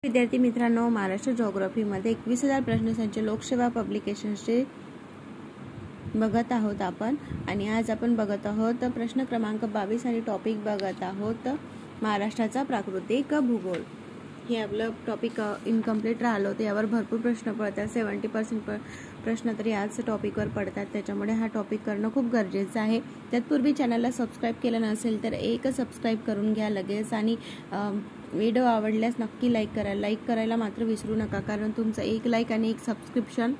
विद्यार्थी मित्रांनो, महाराष्ट्र जिओग्राफीमध्ये 21,000 प्रश्नसंच लोकसेवा पब्लिकेशन्सचे बघत आहोत आपण। आणि आज आपण बघत आहोत प्रश्न क्रमांक 22 आणि टॉपिक बघत आहोत महाराष्ट्राचा प्राकृतिक भूगोल। हे आपलं टॉपिक इनकम्प्लीट राहिलं होतं, यावर भरपूर प्रश्न पडतात, 70% प्रश्न तरी आज टॉपिकवर पडतात, त्याच्यामुळे हा टॉपिक करणं खूप गरजेचं आहे। तत्पूर्वी चॅनलला सबस्क्राइब केलं नसेल तर एक सबस्क्राइब करून घ्या लगेच, आणि व्हिडिओ आवडल्यास नक्की लाईक करा। लाईक करायला मात्र विसरू नका, कारण तुमचं एक लाईक आणि एक सबस्क्रिप्शन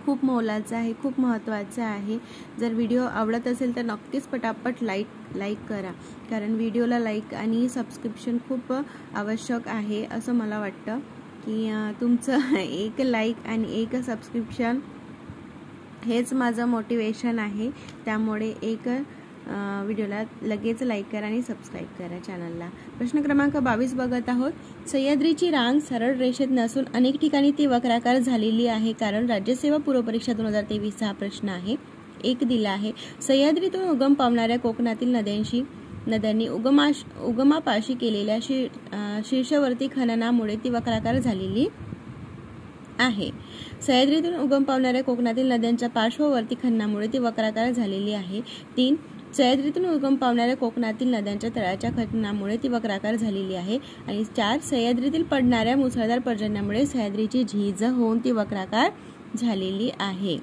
खूप मोलाचं आहे, खूप महत्त्वाचं आहे। जर व्हिडिओ आवडत असेल तर नक्कीच पटापट लाईक करा, कारण व्हिडिओला लाईक आणि सबस्क्रिप्शन खूप आवश्यक आहे असं मला वाटतं, की तुमचं एक लाईक आणि एक सबस्क्रिप्शन हेच माझं मोटिवेशन आहे। त्यामुळे एक व्हिडिओला लगेच लाईक करा आणि सबस्क्राइब करा चॅनलला। प्रश्न क्रमांक 22 बघत आहोत। सह्याद्रीची रांग सरळ रेषेत नसून अनेक ठिकाणी ती वक्राकार झालेली आहे, कारण राज्यसेवा पूर्व परीक्षा 2023 हा प्रश्न आहे। एक दिला आहे, सह्याद्रीतून उगम पावणाऱ्या कोकणातील नद्यांनी उगमापाशी केलेल्या शीर्षवर्ती खननामुळे ती वक्राकार झालेली आहे। सह्याद्रीतून उगम पावणाऱ्या कोकणातील नद्यांच्या पार्श्ववर्ती खननामुळे ती वक्राकार झालेली आहे। 3. सह्याद्रीतून उगम पावणाऱ्या कोकणातील नद्यांच्या तळाच्या खननामुळे ती वक्राकार झालेली आहे। आणि 4. सह्याद्रीतील पडणाऱ्या मुसळधार पर्जन्यामुळे सह्याद्रीची झीज होऊन ती वक्राकार झालेली आहे।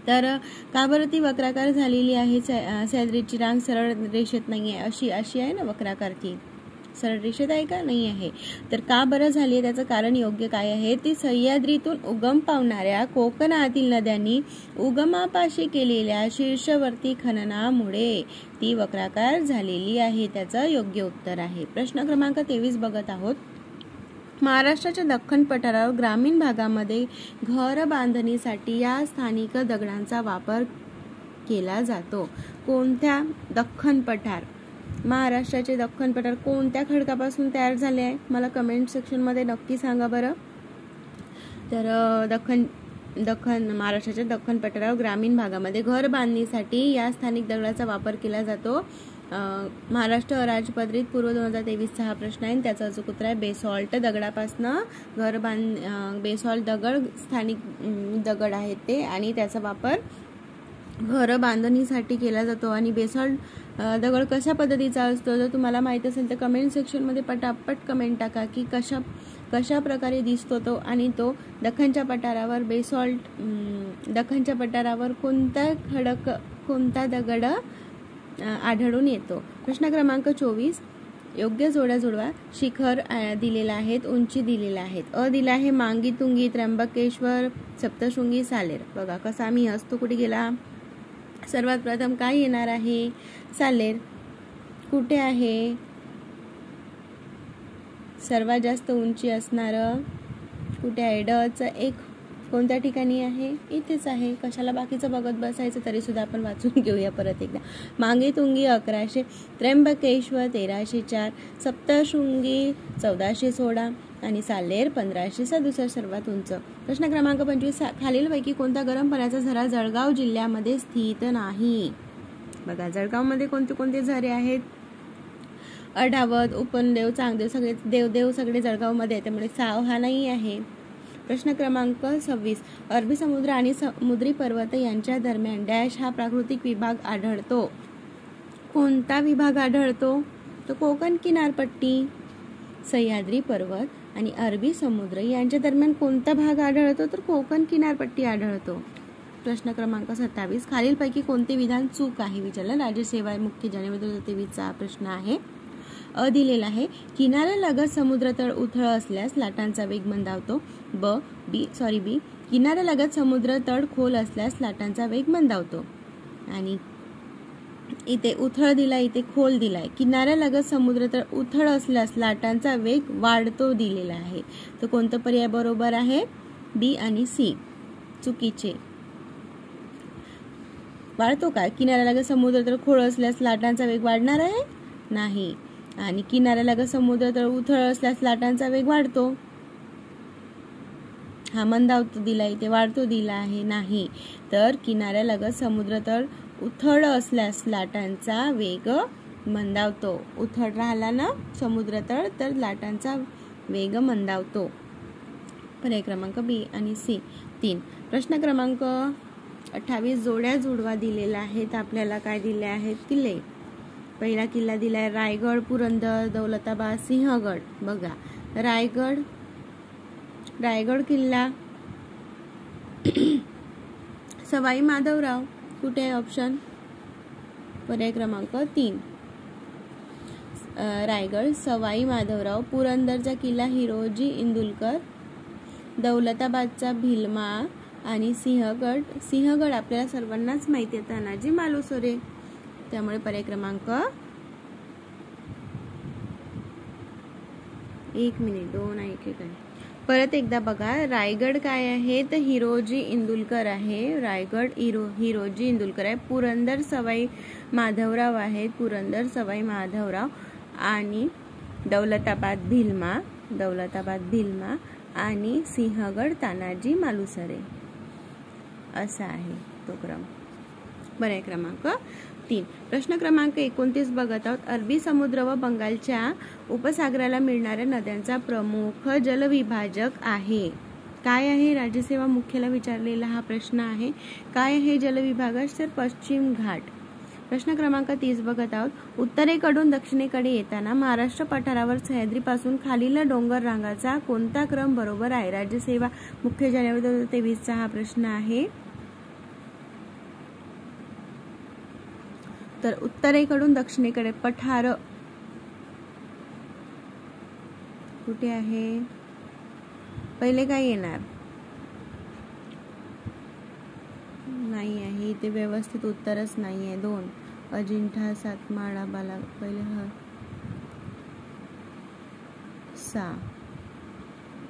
तर का बरं ती वक्राकार झालेली आहे? सह्याद्रीची रांग सरळ रेषेत नाही आहे, अशी आहे ना वक्राकार, ती सरळ रेषेत आहे का? नाही आहे। तर का बरं झाली आहे, त्याचं कारण योग्य काय आहे? ती सह्याद्रीतून उगम पावणाऱ्या कोकणातील नद्यांनी उगमापाशी केलेल्या शीर्षवर्ती खननामुळे ती वक्राकार झालेली आहे, त्याचं योग्य उत्तर आहे। प्रश्न क्रमांक 23 बघत आहोत। महाराष्ट्राच्या दख्खन पठारावर ग्रामीण भागामध्ये घर बांधणीसाठी या स्थानिक दगडांचा वापर केला जातो। कोणत्या दख्खन पठार? महाराष्ट्राचे दख्खन पठार कोणत्या खडकापासून तयार झाले आहे? मला कमेंट सेक्शन मध्ये नक्की सांगा बरं। तर महाराष्ट्राच्या दख्खन पठारावर ग्रामीण भागामध्ये घर बांधणीसाठी या स्थानिक दगडाचा वापर केला जातो। महाराष्ट्र अराजपत्रित पूर्व 2023 हा प्रश्न आहे, त्याचा अचूक उत्तर आहे बेसॉल्ट दगडापासून बेसॉल्ट दगड स्थानिक दगड आहेत ते, आणि त्याचा वापर घर बांधणीसाठी केला जातो। आणि बेसॉल्ट दगड कशा पद्धतीचा असतो? जर तुम्हाला माहित असेल तर कमेंट सेक्शन मध्ये पटापट कमेंट टाका की कशा प्रकारे दिसतो तो, आणि तो दख्खनच्या पठारावर कोणता दगड आढळून येतो? प्रश्न क्रमांक 24 योग्य जोड्या जुळवा। शिखर दिलेला आहेत, उंची दिलेल्या आहेत। अ दिला आहे मांगी तुंगी, त्र्यंबकेश्वर, सप्तशृंगी, सालेर। बघा कसा मी असतो, कुठे गेला? सर्वात प्रथम काय येणार आहे? सालेर। कुठे आहे सर्वात जास्त उंची असणार? कुठे आहे? ड एक कोणत्या ठिकाणी आहे? इथेच आहे। कशाला बाकीचं बघत बसायचं, तरी सुद्धा आपण वाचून घेऊया परत एकदा। मांगी तुंगी 1100, त्र्यंबकेश्वर 1304, सप्तशृंगी 1416 आणि सालेर 1567 सर्वात उंच। प्रश्न क्रमांक 25 खालीलपैकी कोणता गरम पाण्याचा झरा जळगाव जिल्ह्यामध्ये स्थित नाही? बघा जळगाव मध्ये कोणते कोणते झरे आहेत? अढावत, उपनदेव, चांगदेव, सगळे देवदेव सगळे जळगाव मध्ये, त्यामुळे साव हा नाही आहे। प्रश्न क्रमांक 26 अरबी समुद्र आणि समुद्री पर्वत यांच्या दरम्यान डॅश हा प्राकृतिक विभाग आढळतो। कोणता विभाग आढळतो? तो कोकण किनारपट्टी। सह्याद्री पर्वत आणि अरबी समुद्र यांच्या दरम्यान कोणता भाग आढळतो? तर कोकण किनारपट्टी आढळतो। प्रश्न क्रमांक 27 खालीलपैकी कोणते विधान चूक आहे विचारलं? राज्यसेवा मुख्य जानेवारी 2023 हा प्रश्न आहे। अ दिलेला आहे किनाऱ्यालगत समुद्रतळ उथळ असल्यास लाटांचा वेग मंदावतो। बी किनाऱ्यालगत समुद्रतळ खोल असल्यास लाटांचा वेग मंदावतो। आणि इथे उथळ दिलाय, इथे खोल दिलाय। किनाऱ्यालगत समुद्रतळ उथळ असल्यास लाटांचा वेग वाढतो दिलेला आहे, तर कोणतं पर्याय बरोबर आहे? बी आणि सी चुकीचे। वाढतो का? किनाऱ्यालगत समुद्रतळ खोल असल्यास लाटांचा वेग वाढणार आहे? नाही। आणि किनाऱ्यालगत समुद्रतळ उथळ असल्यास लाटांचा वेग वाढतो। हा मंदावतो दिला, इथे वाढतो दिला आहे नाही। तर किनाऱ्यालगत समुद्रतळ उथळ असल्यास लाटांचा वेग मंदावतो। उथळ राहिला ना समुद्रतळ तर लाटांचा वेग मंदावतो. पर्याय क्रमांक बी आणि सी 3. प्रश्न क्रमांक 28 जोड्या जुडवा दिलेला आहेत. आपल्याला काय दिले आहेत? किल्ले. पहिला किल्ला दिलाय रायगड, पुरंदर, दौलताबाद, सिंहगड. बघा रायगड किल्ला सवाई माधवराव. कुठे आहे ऑप्शन? पर्याय क्रमांक 3 रायगड सवाई माधवराव. पुरंदरचा किल्ला हिरोजी इंदुलकर. दौलताबादचा भिलमा आणि सिंहगड आपल्याला सर्वांनाच माहिती आहे तानाजी मालुसरे. त्यामुळे पर्याय क्रमांक 1 मिनिट 2 ऐके काय परत एकदा बघा. रायगड काय आहे? तर हिरोजी इंदुलकर आहे. रायगड हिरोजी इंदुलकर आहे. पुरंदर सवाई माधवराव आहे. पुरंदर सवाई माधवराव आणि दौलताबाद भिलमा आणि सिंहगड तानाजी मालुसरे असा आहे तो क्रम. पर्याय क्रमांक 3. प्रश्न क्रमांक 29 बघत आहोत. अरबी समुद्र व बंगालच्या उपसागराला मिळणाऱ्या नद्यांचा प्रमुख जलविभाजक आहे. काय आहे? राज्यसेवा मुख्याला विचारलेला हा प्रश्न आहे. काय आहे जलविभाजक? तर पश्चिम घाट. प्रश्न क्रमांक 30 बघत आहोत. उत्तरेकडून दक्षिणेकडे येताना महाराष्ट्र पठारावर सह्याद्रीपासून खालील डोंगर रांगाचा कोणता क्रम बरोबर आहे? राज्यसेवा मुख्य जानेवारी 2023 हा प्रश्न आहे. तर उत्तरेकडून दक्षिणेकडे पठार कुठे आहे? पहिले काय येणार? नाही आहे इथे व्यवस्थित उत्तरच नाही आहे. 2 अजिंठा, सातमाळा, बाला पहिले 6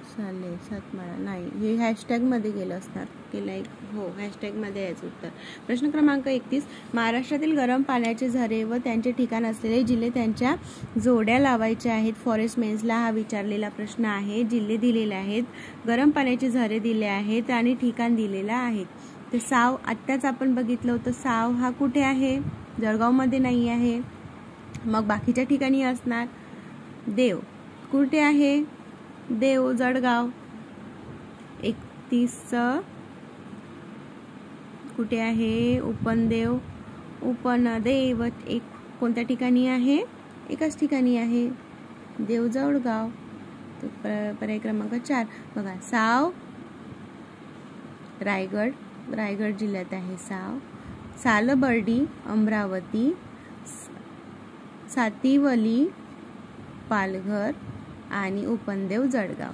साले सातमाळा नाही. हे हॅशटॅग मध्ये गेलं असणार. केलं हो हॅशटॅग मध्ये यायचं उत्तर. प्रश्न क्रमांक 31. महाराष्ट्रातील गरम पाण्याचे झरे व त्यांचे ठिकाण असलेले जिल्हे त्यांच्या जोड्या लावायचे आहेत. फॉरेस्ट मेन्सला हा विचारलेला प्रश्न आहे. जिल्हे दिलेले आहेत, गरम पाण्याचे झरे दिले आहेत आणि ठिकाण दिलेलं आहे. ते साव आत्ताच आपण बघितलं होतं. साव हा कुठे आहे? जळगाव मध्ये नाही आहे. मग बाकीच्या ठिकाणी असणार. देव कुठे आहे? देव जळगाव. 31 कुठे आहे? उपनदेव एक कोणत्या ठिकाणी आहे? एकाच ठिकाणी आहे. देव जळगाव. पर्याय क्रमांक 4 बघा. साव रायगड जिल्ह्यात आहे. सालबर्डी अमरावती, सातिवली पालघर आणि उपनदेव जळगाव.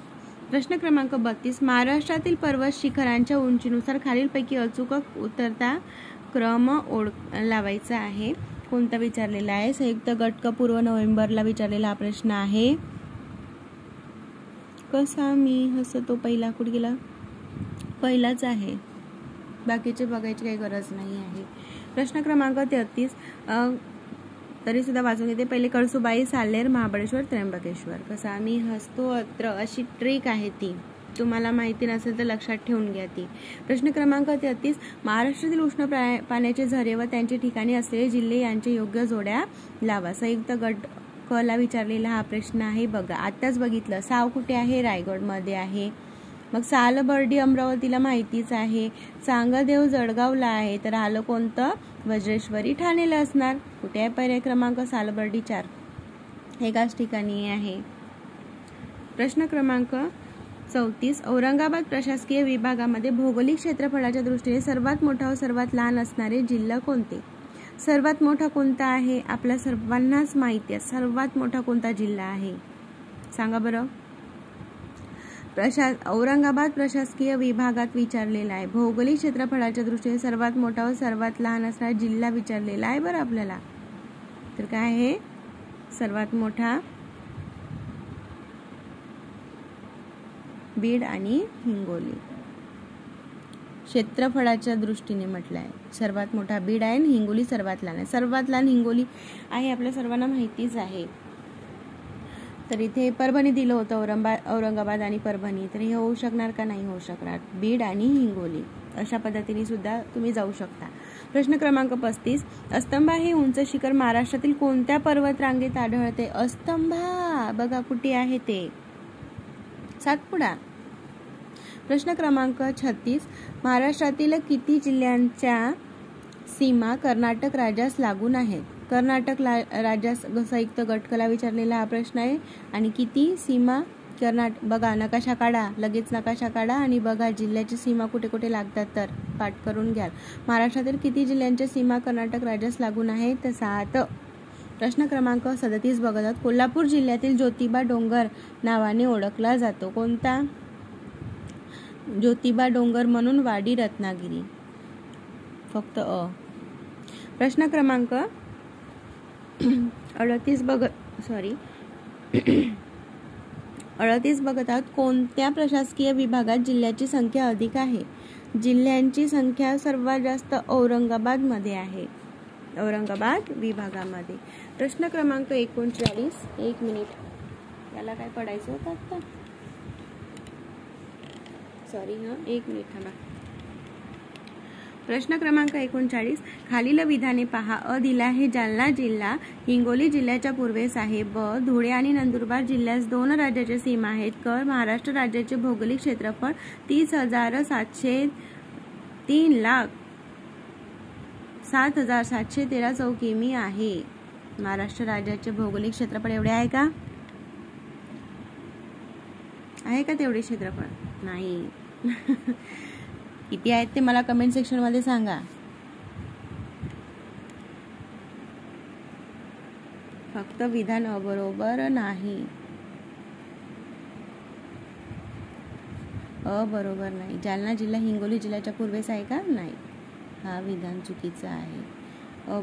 प्रश्न क्रमांक 32. महाराष्ट्रातील पर्वत शिखरांच्या उंचीनुसार खालीलपैकी अचूक उतरता क्रम लावायचा आहे. कोणता विचारलेला आहे? संयुक्त गट पूर्व नोव्हेंबरला विचारलेला हा प्रश्न आहे. कसा मी हसतो पहिला कुठे गेला? पहिलाच आहे. बाकीचे बघायची काही गरज नाही आहे. प्रश्न क्रमांक 33 तरी सुद्धा वाचून घेते. पहिले कळसुबाई, साल्हेर, महाबळेश्वर, त्र्यंबकेश्वर. कसा मी हसतो अत्र अशी ट्रिक आहे ती. तुम्हाला माहिती नसेल तर लक्षात ठेवून घ्या ती. प्रश्न क्रमांक 33. महाराष्ट्रातील उष्ण पाण्याचे झरे व त्यांचे ठिकाणी असलेले जिल्हे यांचे योग्य जोड्या लावा. संयुक्त गट क ला विचारलेला हा प्रश्न आहे. बघा आत्ताच बघितलं. साव कुठे आहे? रायगड मध्ये आहे. मग सालबर्डी अमरावतीला माहितीच आहे. सांगदेव जळगावला आहे. तर आलं कोणतं? वज्रेश्वरी ठाणेला असणार. कुठे आहे? पर्याय क्रमांक सालबर्डी 4 एकाच ठिकाणी आहे. प्रश्न क्रमांक 34. औरंगाबाद प्रशासकीय विभागामध्ये भौगोलिक क्षेत्रफळाच्या दृष्टीने सर्वात मोठा व सर्वात लहान असणारे जिल्हा कोणते? सर्वात मोठा कोणता आहे? आपल्या सर्वांनाच माहिती आहे. सर्वात मोठा कोणता जिल्हा आहे? सांगा बरं. औरंगाबाद प्रशासकीय विभागात विचारलेला आहे. भौगोलिक क्षेत्रफळाच्या दृष्टीने सर्वात मोठा व सर्वात लहान असणारा जिल्हा विचारलेला आहे बरं आपल्याला. तर काय आहे सर्वात मोठा? बीड आणि हिंगोली. क्षेत्रफळाच्या दृष्टीने म्हटलं आहे. सर्वात मोठा बीड आहे आणि हिंगोली सर्वात लहान आहे. सर्वात लहान हिंगोली आहे आपल्या सर्वांना माहितीच आहे. तर इथे परभणी दिलं होतं. औरंगाबाद आणि परभणी. तर हे होऊ शकणार का? नाही होऊ शकणार. बीड आणि हिंगोली अशा पद्धतीने सुद्धा तुम्ही जाऊ शकता. प्रश्न क्रमांक 35. अस्तंभा हे उंच शिखर महाराष्ट्रातील कोणत्या पर्वत रांगेत आढळते? अस्तंभा बघा कुठे आहे ते? सातपुडा. प्रश्न क्रमांक 36. महाराष्ट्रातील किती जिल्ह्यांच्या सीमा कर्नाटक राज्यास लागून आहेत? कर्नाटक राज्यास संयुक्त गटकला विचारलेला हा प्रश्न आहे. आणि किती सीमा बघा, नकाशा काढा, लगेच नकाशा काढा आणि बघा जिल्ह्याची सीमा कुठे कुठे लागतात, तर पाठ करून घ्या. महाराष्ट्रातील किती जिल्ह्यांच्या सीमा कर्नाटक राज्यास लागून आहेत? तर 7. प्रश्न क्रमांक 37 बघतात. कोल्हापूर जिल्ह्यातील ज्योतिबा डोंगर नावाने ओळखला जातो. कोणता? ज्योतिबा डोंगर म्हणून वाडी रत्नागिरी. फक्त अ. प्रश्न क्रमांक 38 बघत आहोत. कोणत्या प्रशासकीय विभागात जिल्ह्याची संख्या अधिक आहे? जिल्ह्यांची संख्या सर्वात जास्त औरंगाबाद मध्ये आहे, औरंगाबाद विभागामध्ये. प्रश्न क्रमांक 39. 1 मिनिट, याला काय पडायचं होतं आता? सॉरी हा, 1 मिनिट थांबा. प्रश्न क्रमांक 39. खालील विधाने पहा. अ दिला आहे. जालना जिल्हा हिंगोली जिल्ह्याच्या पूर्वेस आहे. ब धुळे आणि नंदुरबार जिल्ह्यास 2 राज्याच्या सीमा आहेत. क महाराष्ट्र राज्याचे भौगोलिक क्षेत्रफळ 3,0713 चौरस किमी आहे. महाराष्ट्र राज्याचे भौगोलिक क्षेत्रफळ एवढे आहे का? आहे का तेवढे क्षेत्रफळ? नाही. किती आहेत ते मला कमेंट सेक्शन मध्ये सांगा. फक्त विधान अबरोबर नाही, अबरोबर नाही. जालना जिल्हा हिंगोली जिल्ह्याच्या पूर्वेस आहे का? नाही, हा विधान चुकीचं आहे.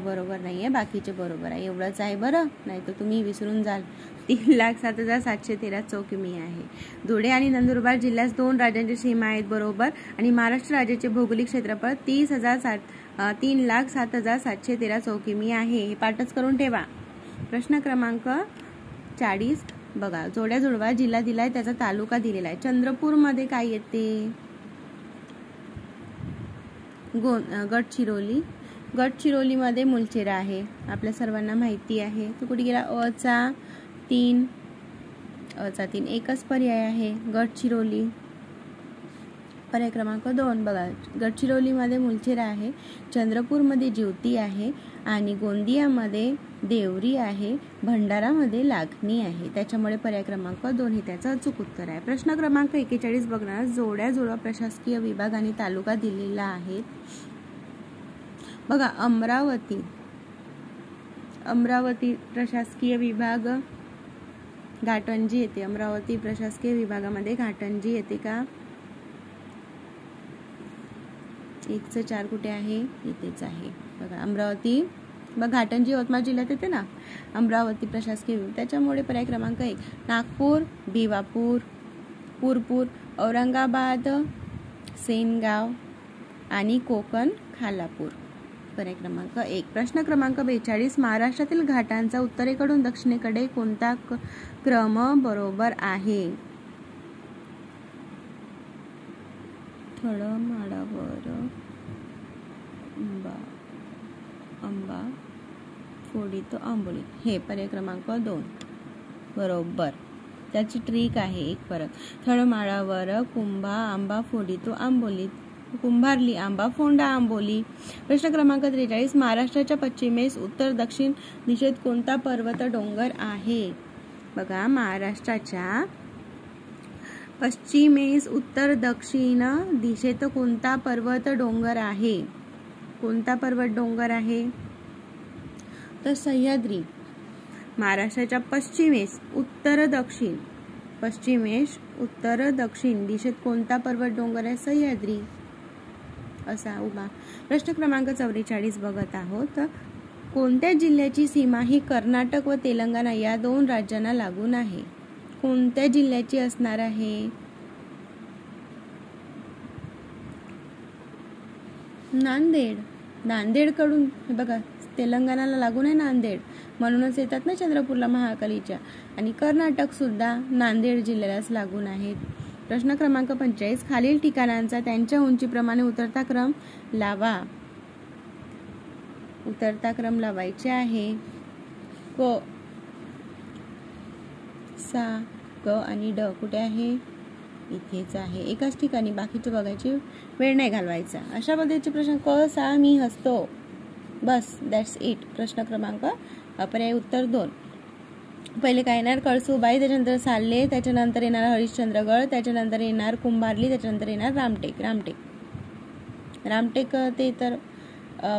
बरोबर नाहीये, बाकीचे बरोबर आहे. एवढंच आहे बरं, नाही तर तुम्ही विसरून जाल. 3,07,713 चौरस किमी आहे. धुळे आणि नंदुरबार जिल्ह्यास 2 राज्यांची सीमा आहेत, बरोबर. आणि महाराष्ट्र राज्याचे भौगोलिक क्षेत्रफळ 3,07,713 चौरस किमी आहे. हे पाठच करून ठेवा. प्रश्न क्रमांक 40 बघा. जोड्या जुळवा. जिल्हा दिलाय, त्याचा तालुका दिलेला आहे. चंद्रपूर मध्ये काय येते? गडचिरोली. गडचिरोलीमध्ये मुलचेरा आहे, आपल्या सर्वांना माहिती आहे. तो कुठे गेला? अचा 3. एकच पर्याय आहे, गडचिरोली. पर्याय क्रमांक 2 बघा. गडचिरोलीमध्ये मुलचेरा आहे, चंद्रपूरमध्ये ज्योती आहे आणि गोंदियामध्ये देवरी आहे, भंडारामध्ये लागणी आहे. त्याच्यामुळे पर्याय क्रमांक 2 हे त्याचं अचूक उत्तर आहे. प्रश्न क्रमांक 41 बघणार. जोड्या जुळवा. प्रशासकीय विभाग आणि तालुका दिलेला आहे. बघा, अमरावती प्रशासकीय विभाग घाटंजी येते. अमरावती प्रशासकीय विभागामध्ये घाटंजी येते का? 1चं 4 कुठे आहे? इथेच आहे बघा. अमरावती घाटंजी यवतमाळ जिल्ह्यात येते ना, अमरावती प्रशासकीय विभाग. त्याच्यामुळे पर्याय क्रमांक 1. नागपूर, भिवापूर, पूरपूर, औरंगाबाद, सेनगाव आणि कोकण खालापूर. पर्याय क्रमांक 1. प्रश्न क्रमांक 42. महाराष्ट्रातील घाटांचा उत्तरेकडून दक्षिणेकडे कोणता क्रम बरोबर आहे? तळमाडावर आंबा फोडीतो आंबोली. हे पर्याय क्रमांक 2 बरोबर. त्याची ट्रिक आहे एक परत. तळमाळावर कुंभा आंबा फोडीतो आंबोली, कुंभारली आंबा फोंडा आंबोली. प्रश्न क्रमांक 43. महाराष्ट्राच्या पश्चिमेस उत्तर दक्षिण दिशेत कोणता पर्वत डोंगर आहे? बघा, महाराष्ट्राच्या पश्चिमेस उत्तर दक्षिण दिशेत कोणता पर्वत डोंगर आहे? कोणता पर्वत डोंगर आहे? तर सह्याद्री. महाराष्ट्राच्या पश्चिमेस उत्तर दक्षिण दिशेत कोणता पर्वत डोंगर आहे? सह्याद्री असा उभा. प्रश्न क्रमांक 44 बघत आहोत. कोणत्या जिल्ह्याची सीमा ही कर्नाटक व तेलंगणा या 2 राज्यांना लागून आहे? कोणत्या जिल्ह्याची असणार आहे? नांदेड. नांदेड कडून बघा, तेलंगणाला लागून आहे नांदेड, म्हणूनच येतात ना चंद्रपूरला महाकालीच्या. आणि कर्नाटक सुद्धा नांदेड जिल्ह्यालाच लागून आहेत. प्रश्न क्रमांक 45. खालील ठिकाणांचा त्यांच्या उंचीप्रमाणे उतरता क्रम लावा. उतरता क्रम लावायचे आहे. क, सा, क आणि ड कुठे आहे? इथेच आहे, एकाच ठिकाणी, बाकीचे बघायची वेळ नाही घालवायचा. अशा पद्धतीचे प्रश्न कसा मी हसतो, बस दॅट्स इट. प्रश्न क्रमांक पर्याय उत्तर 2. पहिले काय येणार, कळसूबाई, त्याच्यानंतर साल्ले, त्याच्यानंतर येणार हरिश्चंद्रगड, त्याच्यानंतर येणार कुंभारली, त्याच्यानंतर येणार रामटेक ते तर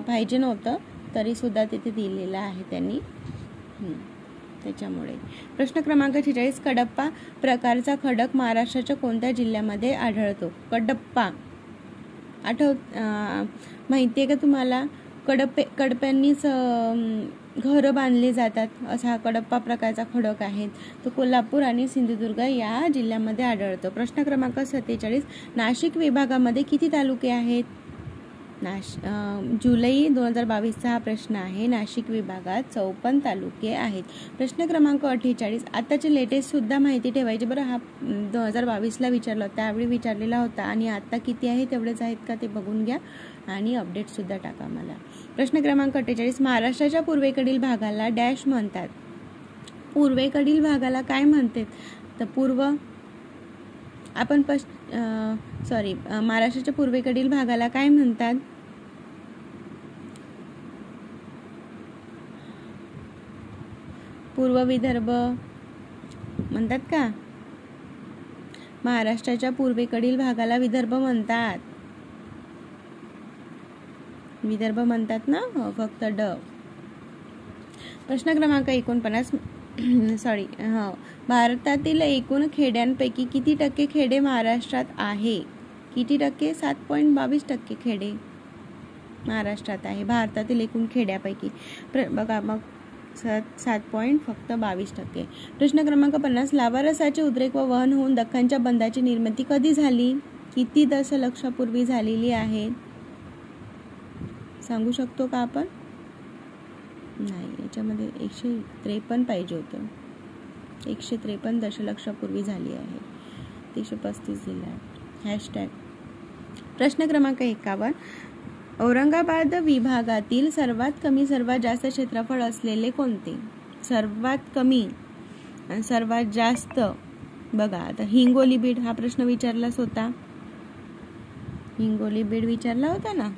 पाहिजे नव्हतं, तरी सुद्धा तिथे दिलेलं आहे त्यांनी, त्याच्यामुळे. प्रश्न क्रमांक 46. कडप्पा प्रकारचा खडक महाराष्ट्राच्या कोणत्या जिल्ह्यामध्ये आढळतो? कडप्पा माहितीये का तुम्हाला? कडप्यांनीच घरं बांधली जातात, असा हा कडप्पा प्रकारचा खडक आहे. तो कोल्हापूर आणि सिंधुदुर्ग या जिल्ह्यामध्ये आढळतो. प्रश्न क्रमांक 47. नाशिक विभागामध्ये किती तालुके आहेत? जुलै 2022चा हा प्रश्न आहे. नाशिक विभागात 54 तालुके आहेत. प्रश्न क्रमांक 48. आताचे लेटेस्ट सुद्धा माहिती ठेवायची बरं. हा 2022ला विचारला होता, त्यावेळी विचारलेला होता, आणि आता किती आहे तेवढेच आहेत का ते बघून घ्या आणि अपडेट सुद्धा टाका मला. प्रश्न क्रमांक 48. महाराष्ट्राच्या पूर्वेकडील भागाला डॅश म्हणतात? पूर्वेकडील भागाला काय म्हणतात? तर महाराष्ट्राच्या पूर्वेकडील भागाला काय म्हणतात? पूर्व विदर्भ म्हणतात का? महाराष्ट्राच्या पूर्वेकडील भागाला विदर्भ म्हणतात. विदर्भ म्हणतात ना, फक्त ड. प्रश्न क्रमांक 49. भारतातील एकूण खेड्यांपैकी किती टक्के खेडे महाराष्ट्रात आहे? किती टक्के? 7.22% खेडे महाराष्ट्रात आहे, भारतातील एकूण खेड्यापैकी. बघा मग 7.22%. प्रश्न क्रमांक 50. लावारसाचे उद्रेक व वहन होऊन दख्खनच्या बंधाची निर्मिती कधी झाली? किती दशलक्षापूर्वी झालेली आहे? सांगू शकतो का आपण? नाही, याच्यामध्ये 153 पाहिजे होतं. 153 दशलक्षापूर्वी झाली आहे. 335 दिला हॅशटॅग. प्रश्न क्रमांक 51. औरंगाबाद विभागातील सर्वात कमी सर्वात जास्त क्षेत्रफळ असलेले कोणते? सर्वात कमी आणि सर्वात जास्त. बघा आता हिंगोली बीड हा प्रश्न विचारलाच होता. हिंगोली बीड विचारला होता ना,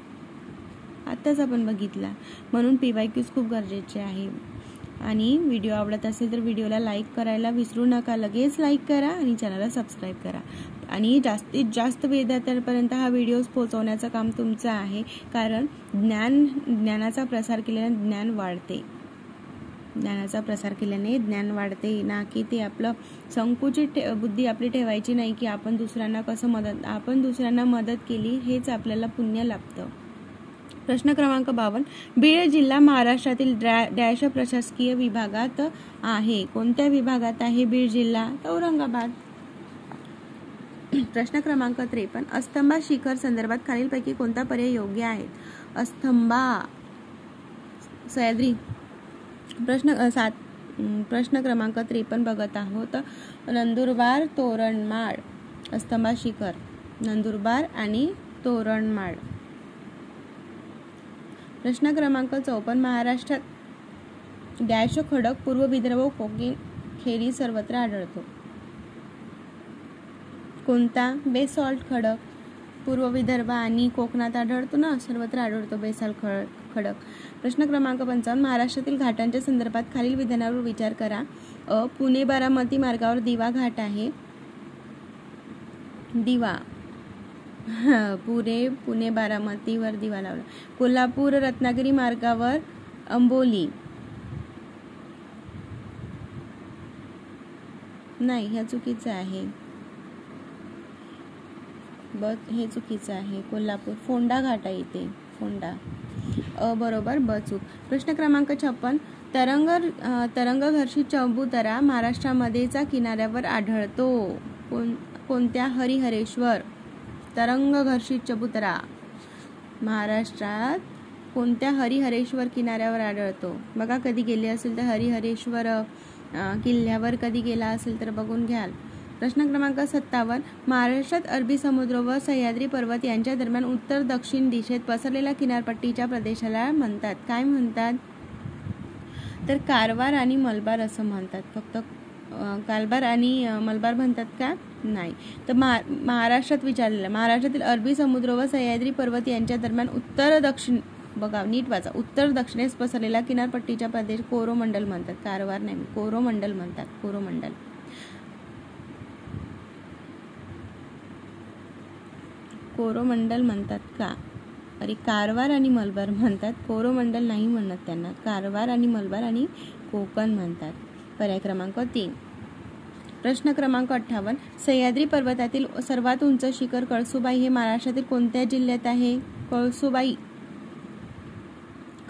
आताच आपण बघितला. म्हणून PYQs खूप गरजेचे आहे. आणि व्हिडिओ आवडत असेल तर व्हिडिओला लाईक करायला विसरू नका. लगेच लाईक करा आणि चॅनलला सबस्क्राईब करा. आणि जास्तीत जास्त विद्यार्थ्यांपर्यंत हा व्हिडिओ पोहोचवण्याचं काम तुमचं आहे. कारण ज्ञानाचा प्रसार केल्याने ज्ञान वाढते. ज्ञानाचा प्रसार केल्याने ज्ञान वाढते, ना की ते आपलं संकुचित बुद्धी आपली ठेवायची नाही की आपण दुसऱ्यांना मदत केली हेच आपल्याला पुण्य लाभतं. प्रश्न क्रमांक 52. बीड जिल्हा महाराष्ट्रातील डॅश प्रशासकीय विभागात आहे? कोणत्या विभागात आहे बीड जिल्हा? औरंगाबाद. प्रश्न क्रमांक 53. अस्तंबा शिखर संदर्भात खालीलपैकी कोणता पर्याय योग्य आहे? अस्तंबा सह्याद्री. प्रश्न क्रमांक 53 बघत आहोत. नंदुरबार, तोरणमाळ, अस्तंबा शिखर, नंदुरबार आणि तोरणमाळ. प्रश्न क्रमांक 54. महाराष्ट्रात डॅश खडक पूर्व विदर्भ व कोकण खेरी सर्वत्र आढळतो? कोणता? बेसॉल्ट खडक. पूर्व विदर्भ आणि कोकणात आढळतो ना, सर्वत्र आढळतो बेसॉल्ट खडक. प्रश्न क्रमांक 55. महाराष्ट्रातील घाटांच्या संदर्भात खालील विधानावर विचार करा. पुणे बारामती मार्गावर दिवा घाट आहे. दिवा पुणे बारामतीवर दिवा लावला. कोल्हापूर रत्नागिरी मार्गावर अंबोली. नाही, हे चुकीचं आहे. हे चुकीचं आहे. कोल्हापूर फोंडा घाट आहे इथे, फोंडा. बरोबर, चूक. प्रश्न क्रमांक 56. तरंगघर्षित चबुतरा महाराष्ट्रामध्येचा किनाऱ्यावर आढळतो? कोणत्या? हरिहरेश्वर. तरंगघर्षित चबुतरा महाराष्ट्रात कोणत्या? हरिहरेश्वर किनाऱ्यावर आढळतो. बघा, कधी गेले असेल तर हरिहरेश्वर किल्ल्यावर कधी गेला असेल तर बघून घ्याल. प्रश्न क्रमांक 57. महाराष्ट्रात अरबी समुद्र व सह्याद्री पर्वत यांच्या दरम्यान उत्तर दक्षिण दिशेत पसरलेल्या किनारपट्टीच्या प्रदेशाला म्हणतात? काय म्हणतात? तर कारवार आणि मलबार असं म्हणतात. फक्त कारवार आणि मलबार म्हणतात का? नाही. तर महाराष्ट्रात विचारलेलं, महाराष्ट्रातील अरबी समुद्र व सह्याद्री पर्वत यांच्या दरम्यान उत्तर दक्षिण, बघा नीट वाचा, उत्तर दक्षिणेस पसरलेला किनारपट्टीचा प्रदेश कोरोमंडल म्हणतात. कारवार नाही, कोरोमंडल म्हणतात. कोरोमंडल. कोरोमंडल म्हणतात का? अरे कारवार आणि मलबार म्हणतात, कोरोमंडल नाही म्हणत त्यांना. कारवार आणि मलबार आणि कोकण म्हणतात. पर्याय क्रमांक 3. प्रश्न क्रमांक 58. सह्याद्री पर्वतातील सर्वात उंच शिखर कळसुबाई हे महाराष्ट्रातील कोणत्या जिल्ह्यात आहे? कळसुबाई,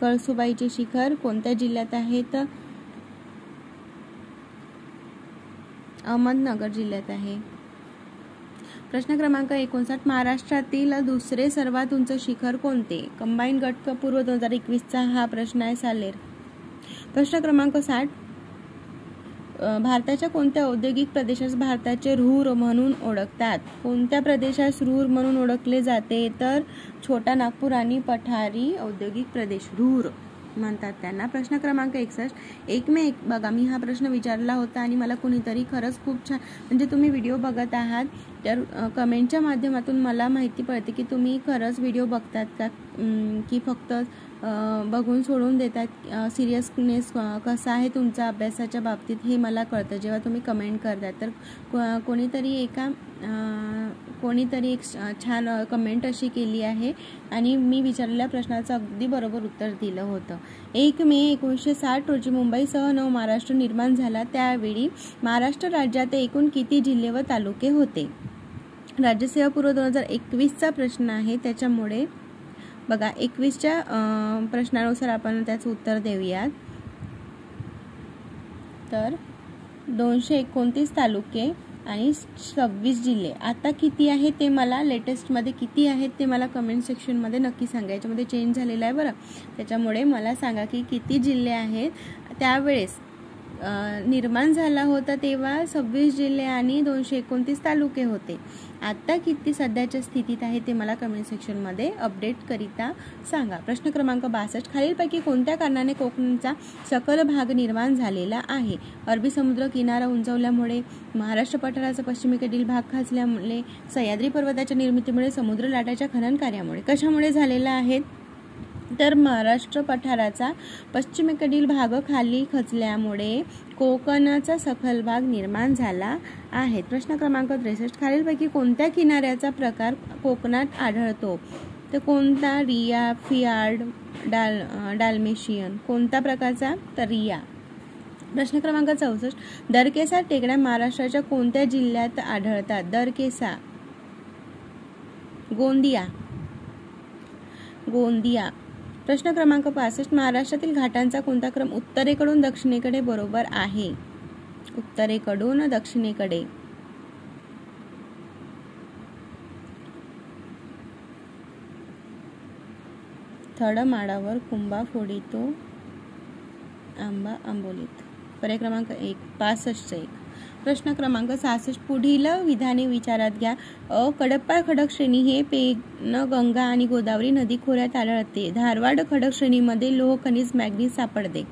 कळसुबाईचे शिखर कोणत्या जिल्ह्यात आहेत? अहमदनगर जिल्ह्यात आहे. प्रश्न क्रमांक 59. महाराष्ट्रातील दुसरे सर्वात उंच शिखर कोणते? कंबाईन गट पूर्व 2021चा हा प्रश्न आहे, सालेर. प्रश्न क्रमांक 60. भारताच्या कोणत्या औद्योगिक प्रदेशास भारताचे रुhr म्हणून ओळखतात? कोणत्या प्रदेशास रुhr म्हणून ओळखले जाते? तर छोटा नागपूर आणि पठारी औद्योगिक प्रदेश, रुhr म्हणतात त्यांना. प्रश्न क्रमांक 61. एक मे एक, बघा मी हा प्रश्न विचारला होता आणि मला कुणीतरी खरंच खूप छान, म्हणजे तुम्ही व्हिडिओ बघत आहात तर कमेंटच्या माध्यमातून मला माहिती पडते की तुम्ही खरंच व्हिडिओ बघतात का, की फक्त बघून सोडून देतात. सिरियसनेस कसा आहे तुमचा अभ्यासाच्या बाबतीत हे मला कळतं जेव्हा तुम्ही कमेंट करतात. तर कोणीतरी एक छान कमेंट अशी केली आहे आणि मी विचारलेल्या प्रश्नाचं अगदी बरोबर उत्तर दिलं होतं. 1 मे 1960 रोजी मुंबईसह नवमहाराष्ट्र निर्माण झाला. त्यावेळी महाराष्ट्र राज्यात एकूण किती जिल्हे व तालुके होते? राज्यसेवा पूर्व 2021चा प्रश्न आहे, त्याच्यामुळे बघा 21च्या प्रश्नानुसार आपण त्याचं उत्तर देऊयात. तर 229 तालुके आणि 26 जिल्हे. आता किती आहे ते मला, लेटेस्टमध्ये किती आहेत ते मला कमेंट सेक्शनमध्ये नक्की सांगा. याच्यामध्ये चेंज झालेलं आहे बरं, त्याच्यामुळे मला सांगा की किती जिल्हे आहेत. त्यावेळेस निर्माण झाला होता तेव्हा 26 जिल्हे आणि 229 तालुके होते. आता किती सध्याच्या स्थितीत आहे ते मला कमेंट सेक्शनमध्ये अपडेट करिता सांगा. प्रश्न क्रमांक 62. खालीलपैकी कोणत्या कारणाने कोकणचा सखल भाग निर्माण झालेला आहे? अरबी समुद्र किनारा उंचावल्यामुळे, महाराष्ट्र पठाराचा पश्चिमेकडील भाग खाचल्यामुळे, सह्याद्री पर्वताच्या निर्मितीमुळे, समुद्र लाटाच्या खनन कार्यामुळे. कशामुळे झालेला आहे? तर महाराष्ट्र पठाराचा पश्चिमेकडील भाग खाली खचल्यामुळे कोकणचा सखल भाग निर्माण झाला आहे. प्रश्न क्रमांक 63. खालीलपैकी कोणत्या किनाऱ्याचा प्रकार कोकणात आढळतो? तर कोणता? रिया, फियार्ड, डाल्मेशियन. कोणत्या प्रकारचा? तर रिया. प्रश्न क्रमांक 64. दरकेसा टेकड्या महाराष्ट्राच्या कोणत्या जिल्ह्यात आढळतात? दरकेसा, गोंदिया, गोंदिया. प्रश्न क्रमांक 65. महाराष्ट्रातील घाटांचा कोणता क्रम उत्तरेकडून दक्षिणेकडे बरोबर आहे? उत्तरेकडून दक्षिणेकडे. थड माडावर कुंभा फोडितो आंबा आंबोलीत. पर्याय क्रमांक 1. 65. प्रश्न क्रमांक 66. पुढील विधाने विचारात घ्या. अ. कडप्पा खडक श्रेणी हे पेनगंगा आणि गोदावरी नदी खोऱ्यात आढळते. धारवाड खडक श्रेणीमध्ये लोह खनिज मॅग्नीज सापडते.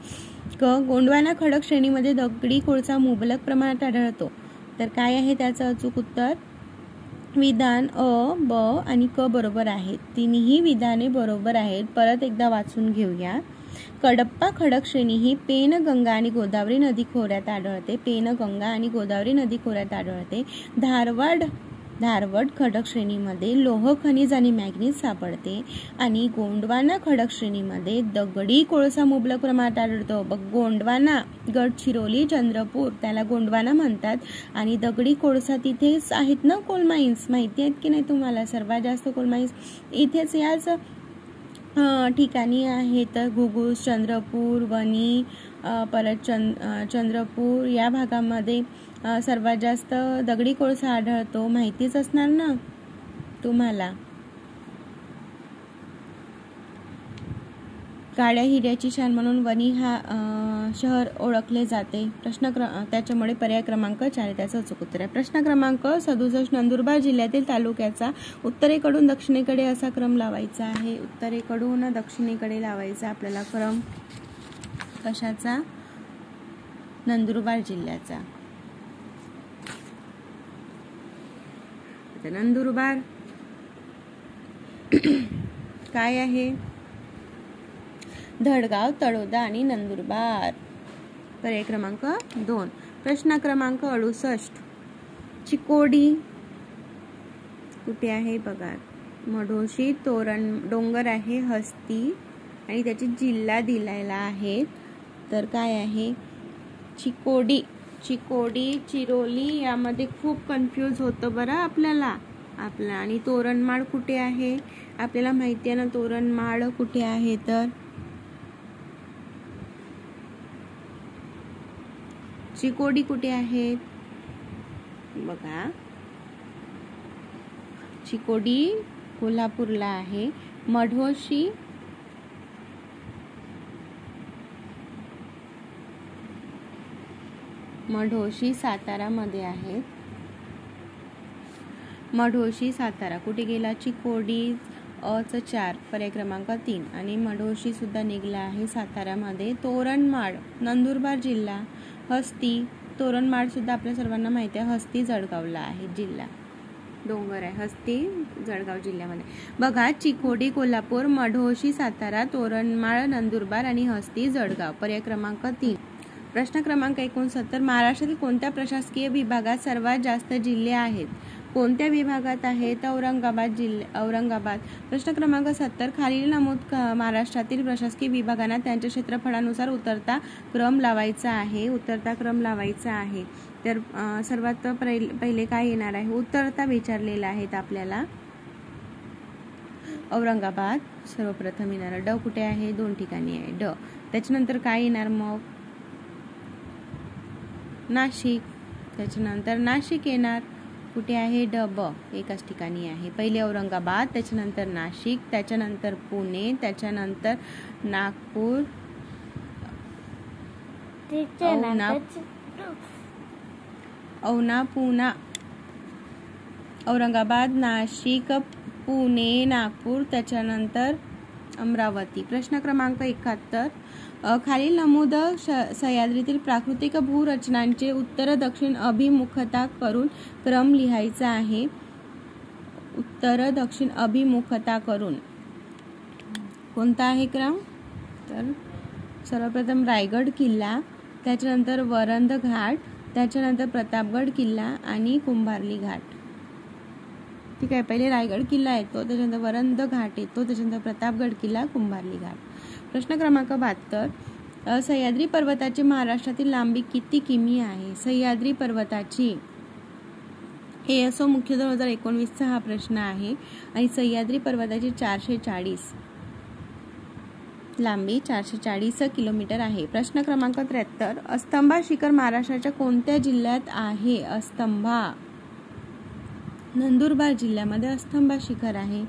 क. गोंडवाना खडक श्रेणीमध्ये दगडी कोळसा मुबलक प्रमाणात आढळतो. तर काय आहे त्याचं अचूक उत्तर? विधान अ, ब आणि क बरोबर आहेत. तिन्ही विधाने बरोबर आहेत. परत एकदा वाचून घेऊया. कडप्पा खडक श्रेणी ही पेनगंगा आणि गोदावरी नदी खोऱ्यात आढळते. पेनगंगा आणि गोदावरी नदी खोऱ्यात आढळते. धारवाड खडक श्रेणीमध्ये लोह खनिज आणि मॅग्नीज सापडते आणि गोंडवाना खडक श्रेणीमध्ये दगडी कोळसा मुबलक प्रमाणात आढळतो. गोंडवाना, गडचिरोली, चंद्रपूर त्याला गोंडवाना म्हणतात आणि दगडी कोळसा तिथेच आहेत ना. कोल माइन्स माहिती आहेत की नाही तुम्हाला? सर्वात जास्त कोल माइन्स इथेच याच ठिकाणी आहेत. घुगुस, चंद्रपूर, वणी, परत चंद्रपूर या भागामध्ये सर्वात जास्त दगडी कोळसा आढळतो. माहितीच असणार ना तुम्हाला. काळ्या हिऱ्याची शान म्हणून वणी हा शहर ओळखले जाते. त्याच्यामुळे पर्याय क्रमांक 4 त्याचं अचूक उत्तर आहे. प्रश्न क्रमांक 67. नंदुरबार जिल्ह्यातील तालुक्याचा उत्तरेकडून दक्षिणेकडे असा क्रम लावायचा आहे. उत्तरेकडून दक्षिणेकडे लावायचा आपल्याला क्रम. कशाचा? नंदुरबार जिल्ह्याचा. तर नंदुरबार. काय आहे? धडगाव, तळोदा आणि नंदुरबार. पर्याय क्रमांक 2. प्रश्न क्रमांक 68. चिकोडी कुठे आहे बघा. मढोशी, तोरण डोंगर आहे, हस्ती आणि त्याची जिल्हा दिलेला आहे. तर काय आहे? चिकोडी, चिरोली यामध्ये खूप कन्फ्यूज होतं बरं आपल्याला. आणि तोरणमाळ कुठे आहे? आपल्याला माहिती आहे ना तोरणमाळ कुठे आहे. तर चिकोडी कुठे आहे बघा. चिकोडी कोल्हापूरला आहे. मढोशी सातारामध्ये आहे. मढोशी सातारा कुठे गेला? चिकोडी च 4 पर्याय क्रमांक 3 आणि मढोशी सुद्धा निघला आहे सातारामध्ये. तोरणमाळ नंदुरबार जिल्हा. हस्ती तोरणमाळ सुद्धा आपल्या सर्वांना माहिती आहे. हस्ती जळगावला आहे जिल्हा. डोंगर आहे हस्ती जळगाव जिल्ह्यामध्ये. बघा चिकोडी कोल्हापूर, मढोशी सातारा, तोरणमाळ नंदुरबार आणि हस्ती जळगाव. पर्याय क्रमांक 3. प्रश्न क्रमांक 69. महाराष्ट्रातील कोणत्या प्रशासकीय विभागात सर्वात जास्त जिल्हे आहेत? कोणत्या विभागात आहेत? औरंगाबाद. प्रश्न क्रमांक 70. खालील नमूद महाराष्ट्रातील प्रशासकीय विभागांना त्यांच्या क्षेत्रफळानुसार उतरता क्रम लावायचा आहे. तर सर्वात पहिले काय येणार आहे? उतरता विचारलेला आहे आपल्याला. औरंगाबाद सर्वप्रथम येणार. ड कुठे आहे? 2 ठिकाणी आहे ड. त्याच्यानंतर काय येणार मग? नाशिक. त्याच्यानंतर नाशिक येणार. कुठे आहे? ड एकाच ठिकाणी आहे. पहिले औरंगाबाद, त्याच्यानंतर नाशिक, त्याच्यानंतर पुणे, त्याच्यानंतर नागपूर, पुणा. औरंगाबाद, नाशिक, पुणे, नागपूर, त्याच्यानंतर अमरावती. प्रश्न क्रमांक 71. खालील नमूद सह्याद्रीतील प्राकृतिक भूरचनांचे उत्तर दक्षिण अभिमुखता करून क्रम लिहायचा आहे. उत्तर दक्षिण अभिमुखता करून कोणता आहे क्रम? तर सर्वप्रथम रायगड किल्ला, त्याच्यानंतर वरंध घाट, त्याच्यानंतर प्रतापगड किल्ला आणि कुंभारली घाट. ठीक आहे. पहिले रायगड किल्ला येतो, त्याच्यानंतर वरंध घाट येतो, त्याच्यानंतर प्रतापगड किल्ला, कुंभारली घाट. प्रश्न क्रमांक 72. सह्याद्री पर्वताची महाराष्ट्रातील लांबी किती किमी आहे? सह्याद्री पर्वताची ASO मुख्य 2019चा हा प्रश्न आहे. आणि सह्याद्री पर्वताची 440 लांबी 440 किलोमीटर आहे. प्रश्न क्रमांक 73. अस्तंभा शिखर महाराष्ट्राच्या कोणत्या जिल्ह्यात आहे? अस्तंभा नंदुरबार जिल्ह्यामध्ये अस्तंभा शिखर आहे.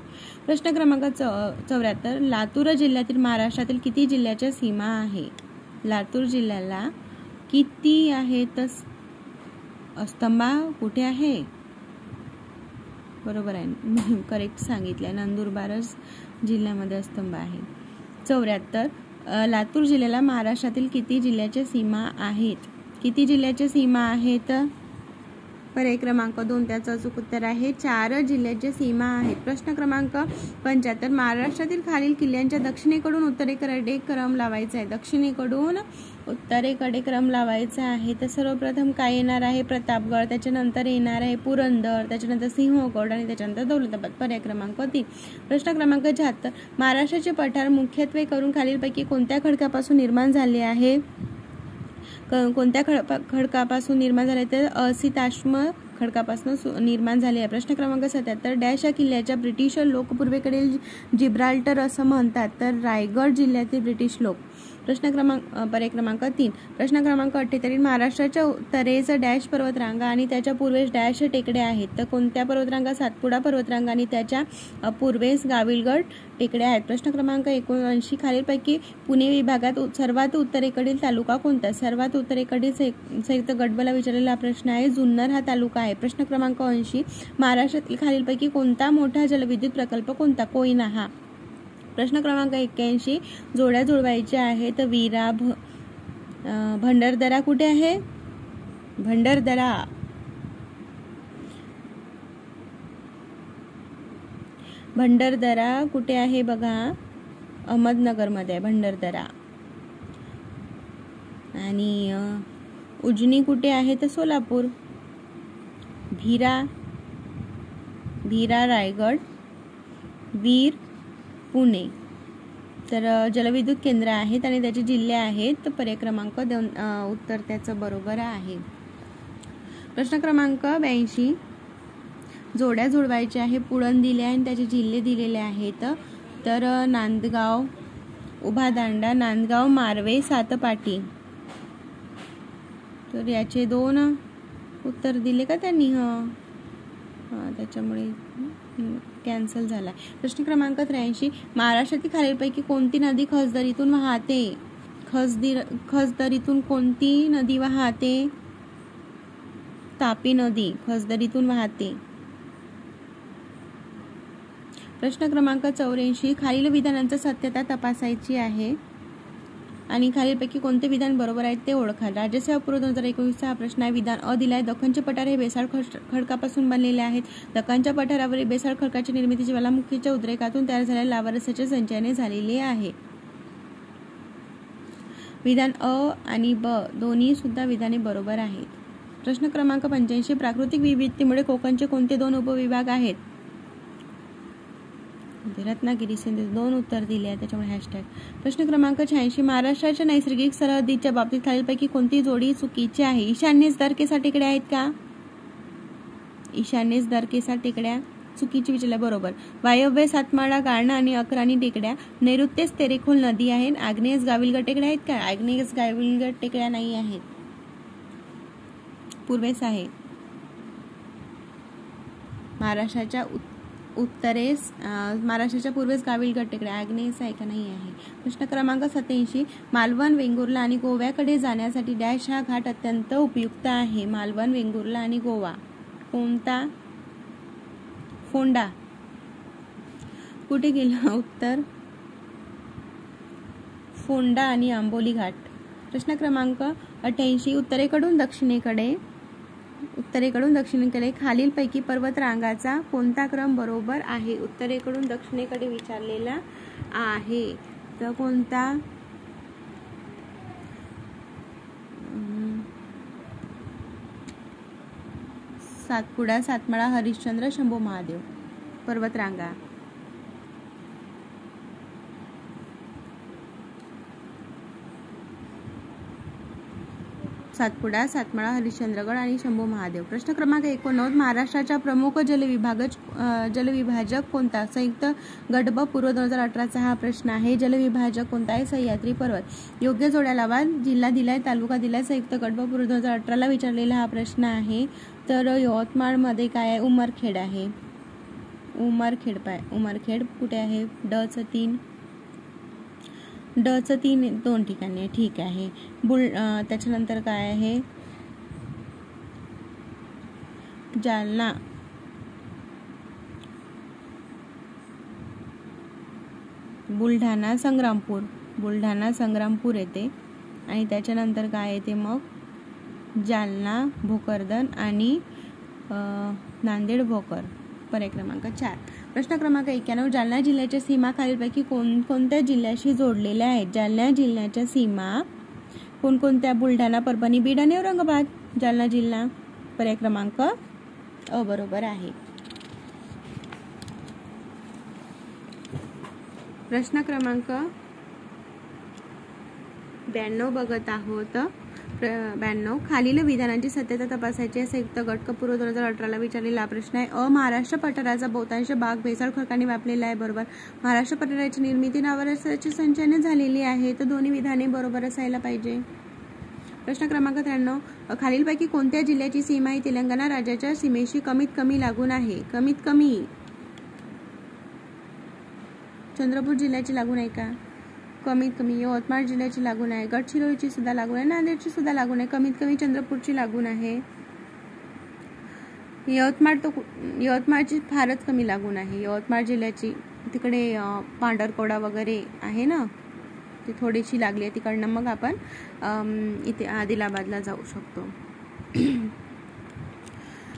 प्रश्न क्रमांक 74. लातूर जिल्ह्यातील महाराष्ट्रातील किती जिल्ह्याच्या सीमा आहे? लातूर जिल्ह्याला किती आहेत? अस्तंभा कुठे आहे? बरोबर आहे, करेक्ट सांगितलंय. नंदुरबारच जिल्ह्यामध्ये अस्तंभा आहे. 74. लातूर जिल्ह्याला महाराष्ट्रातील किती जिल्ह्याच्या सीमा आहेत? किती जिल्ह्याच्या सीमा आहेत? पर्याय क्रमांक 2 त्याचं अचूक उत्तर आहे 4 जिल्ह्याच्या सीमा आहेत. प्रश्न क्रमांक 75. महाराष्ट्रातील खालील किल्ल्यांच्या दक्षिणेकडून उत्तरेकडे क्रम लावायचा आहे. दक्षिणेकडून उत्तरेकडे क्रम लावायचा आहे. तर सर्वप्रथम काय येणार आहे? प्रतापगड, त्याच्यानंतर येणार आहे पुरंदर, त्याच्यानंतर सिंहगड आणि त्याच्यानंतर दौलताबाद. पर्याय क्रमांक 3. प्रश्न क्रमांक 76. महाराष्ट्राचे पठार मुख्यत्वे करून खालीलपैकी कोणत्या खडकापासून निर्माण झाले आहे? कोणत्या खडकापासून निर्माण झाले? तर असिताश्म खडकापासून निर्माण झाले आहे. प्रश्न क्रमांक 77. डॅश या किल्ल्याच्या ब्रिटिश लोक पूर्वेकडील जिब्राल्टर असं म्हणतात. तर रायगड जिल्ह्यातील ब्रिटिश लोक. पर्याय क्रमांक 3. प्रश्न क्रमांक 78. महाराष्ट्राच्या उत्तरेस डॅश पर्वतरांगा आणि त्याच्या पूर्वेस डॅश टेकड्या आहेत. तर कोणत्या पर्वतरांगा? सातपुडा पर्वतरांगा आणि त्याच्या पूर्वेस गाविलगड टेकड्या आहेत. प्रश्न क्रमांक 79. खालीलपैकी पुणे विभागात सर्वात उत्तरेकडील तालुका कोणता? सर्वात उत्तरेकडील संयुक्त गडबला विचारलेला प्रश्न आहे. जुन्नर हा तालुका आहे. प्रश्न क्रमांक 80. महाराष्ट्रातील खालीलपैकी कोणता मोठा जलविद्युत प्रकल्प कोणता? कोयना हा. प्रश्न क्रमांक 81. जोड्या जुळवायच्या आहेत. वीरा भंडारदरा कुठे आहे? भंडारदरा. भंडारदरा कुठे आहे बघा, अहमदनगरमध्ये आहे भंडारदरा. आणि उजनी कुठे आहे तर सोलापूर. भीरा रायगड. वीर पुणे. तर जलविद्युत केंद्र आहेत आणि त्याचे जिल्हे आहेत. तर पर्याय क्रमांक 2 उत्तर त्याचं बरोबर आहे. प्रश्न क्रमांक 82. जोड्या जुळवायचे आहे. पुळण दिले आणि त्याचे जिल्हे दिलेले आहेत. तर नांदगाव, उभादांडा, नांदगाव, मार्वे, सातपाटी. तर याचे 2 उत्तर दिले का त्यांनी? त्याच्यामुळे कॅन्सल झाला. प्रश्न क्रमांक 83. महाराष्ट्रातील खालीलपैकी कोणती नदी खसदरीतून वाहते? खसदरीतून कोणती नदी वाहते? तापी नदी खसदरीतून वाहते. प्रश्न क्रमांक 84. खालील विधानांची सत्यता तपासायची आहे आणि खालीलपैकी कोणते विधान बरोबर आहे ते ओळखा. राज्यसेवा पूर्व 2019 हा प्रश्न आहे. विधान अ दिलाय. दख्खनचे पठार हे बेसाळ खडकापासून बनलेले आहेत. दख्खनच्या पठारावरील बेसाळ खडकाची निर्मिती ज्वालामुखीच्या उद्रेकातून तयार झालेल्या लावारसाच्या संचयाने झालेली आहे. विधान अ आणि ब दोन्ही सुद्धा विधाने बरोबर आहेत. प्रश्न क्रमांक 85. प्राकृतिक विविधतेमुळे कोकणचे कोणते 2 उपविभाग आहेत? रत्नागिरी, सिंधुदुर्ग. 2 उत्तर दिले आहे त्याच्यामुळे हॅशटॅग. प्रश्न क्रमांक 86. महाराष्ट्राच्या नैसर्गिक सरहद्दीच्या बाबतीत खालीलपैकी कोणती जोडी चुकीची आहे? ईशान्येस दरकेसा टेकड्या आहेत का? ईशान्येस दरकेसा टेकड्या चुकीची विचारल्या. बरोबर. वायव्य सातमाळा, गाळणा आणि अक्राणी टेकड्या. नैऋत्येस तेरेखोल नदी आहे. आग्नेयेस गाविलगड टेकड्या आहेत का? आग्नेयेस गाविलगड टेकड्या नाही आहेत. पूर्वेस आहे. महाराष्ट्राच्या पूर्वेस गाविलगड टेकड्या. आग्नेयेस आहे का? नाही आहे. प्रश्न क्रमांक 87. मालवण, वेंगुर्ला आणि गोव्याकडे जाण्यासाठी डॅश हा घाट अत्यंत उपयुक्त आहे. मालवण, वेंगुर्ला आणि गोवा. कोणता? फोंडा. कुठे गेलं उत्तर? फोंडा आणि आंबोली घाट. प्रश्न क्रमांक 88. उत्तरेकडून दक्षिणेकडे खालीलपैकी पर्वतरांगाचा कोणता क्रम बरोबर आहे? उत्तरेकडून दक्षिणेकडे विचारलेला आहे. तर कोणता? सातपुडा, सातमाळा, हरिश्चंद्र, शंभू महादेव पर्वतरांगा. सातपुडा, सातमाळा, हरिश्चंद्रगड आणि शंभू महादेव. प्रश्न क्रमांक 89. महाराष्ट्राच्या प्रमुख जलविभाजक कोणता? संयुक्त गट ब पूर्व 2018चा हा प्रश्न आहे. जलविभाजक कोणता आहे? सह्याद्री पर्वत. योग्य जोड्या लावा. जिल्हा दिलाय, तालुका दिलाय. संयुक्त गट ब पूर्व 2018ला विचारलेला हा प्रश्न आहे. तर यवतमाळ मध्ये काय आहे? उमरखेड आहे. उमरखेड कुठे आहे? डचं 3 2 ठिकाणी आहे. ठीक आहे. त्याच्यानंतर काय आहे? जालना. बुलढाणा, संग्रामपूर येते. आणि त्याच्यानंतर काय येते मग? जालना, भोकरदन आणि नांदेड, भोकर. पर्याय क्रमांक 4. प्रश्न क्रमांक 91. जालना जिल्ह्याच्या सीमा खालीलपैकी कोणत्या जिल्ह्याशी जोडलेल्या आहेत? जालना जिल्ह्याच्या सीमा कोणकोणत्या? बुलढाणा, परभणी, बीड आणि औरंगाबाद. जालना जिल्हा. पर्याय क्रमांक अ बरोबर आहे. प्रश्न क्रमांक 92 बघत आहोत. 92. खालील विधानांची सत्यता तपासायची आहे. संयुक्त गट पूर्व 2018ला विचारलेला प्रश्न आहे. अ. महाराष्ट्र पठाराचा बहुतांश भाग भेसाळ खडकाने व्यापलेला आहे. बरोबर. महाराष्ट्र पठाराची निर्मिती लावारसाच्या संचयाने झालेली आहे. तर दोन्ही विधाने बरोबर असायला पाहिजे. प्रश्न क्रमांक 93. खालीलपैकी कोणत्या जिल्ह्याची सीमा ही तेलंगणा राज्याच्या सीमेशी कमीत कमी लागून आहे? कमीत कमी चंद्रपूर जिल्ह्याची लागून आहे का? कमीत कमी यवतमाळ जिल्ह्याची लागून आहे. गडचिरोलीची सुद्धा लागून आहे. नांदेडची सुद्धा लागून आहे. कमीत कमी चंद्रपूरची लागून आहे. यवतमाळची फारच कमी लागून आहे. यवतमाळ जिल्ह्याची तिकडे पांढरकोडा वगैरे आहे ना, ती थोडीशी लागली आहे. तिकडनं मग आपण इथे आदिलाबादला जाऊ शकतो.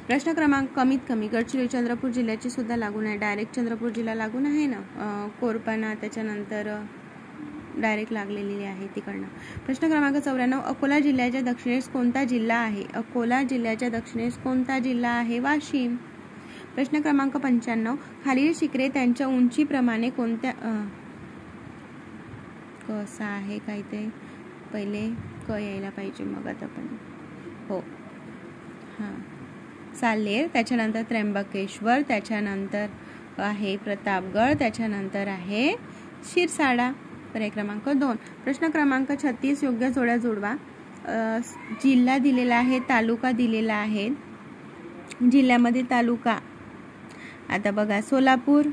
प्रश्न क्रमांक कमीत कमी गडचिरोली चंद्रपूर जिल्ह्याची सुद्धा लागून आहे, डायरेक्ट चंद्रपूर जिल्हा लागून आहे ना, कोरपाणा त्याच्यानंतर डायरेक्ट लागलेली आहे तिकडनं. प्रश्न क्रमांक 94 अकोला जिल्ह्याच्या दक्षिणेस कोणता जिल्हा आहे? अकोला जिल्ह्याच्या दक्षिणेस कोणता जिल्हा आहे? वाशिम. प्रश्न क्रमांक 95 खालील शिखरे त्यांच्या उंचीप्रमाणे कोणत्या कसं आहे काय ते पहिले क यायला पाहिजे मग आता पण हो साल्हेर, त्याच्यानंतर त्र्यंबकेश्वर, त्याच्यानंतर आहे प्रतापगड, त्याच्यानंतर आहे शिरसाडा. पर्याय क्रमांक 2. प्रश्न क्रमांक 36 योग्य जोड्या जोडवा. जिल्हा दिलेला आहे, तालुका दिलेला आहे. जिल्ह्यामध्ये तालुका आता बघा सोलापूर,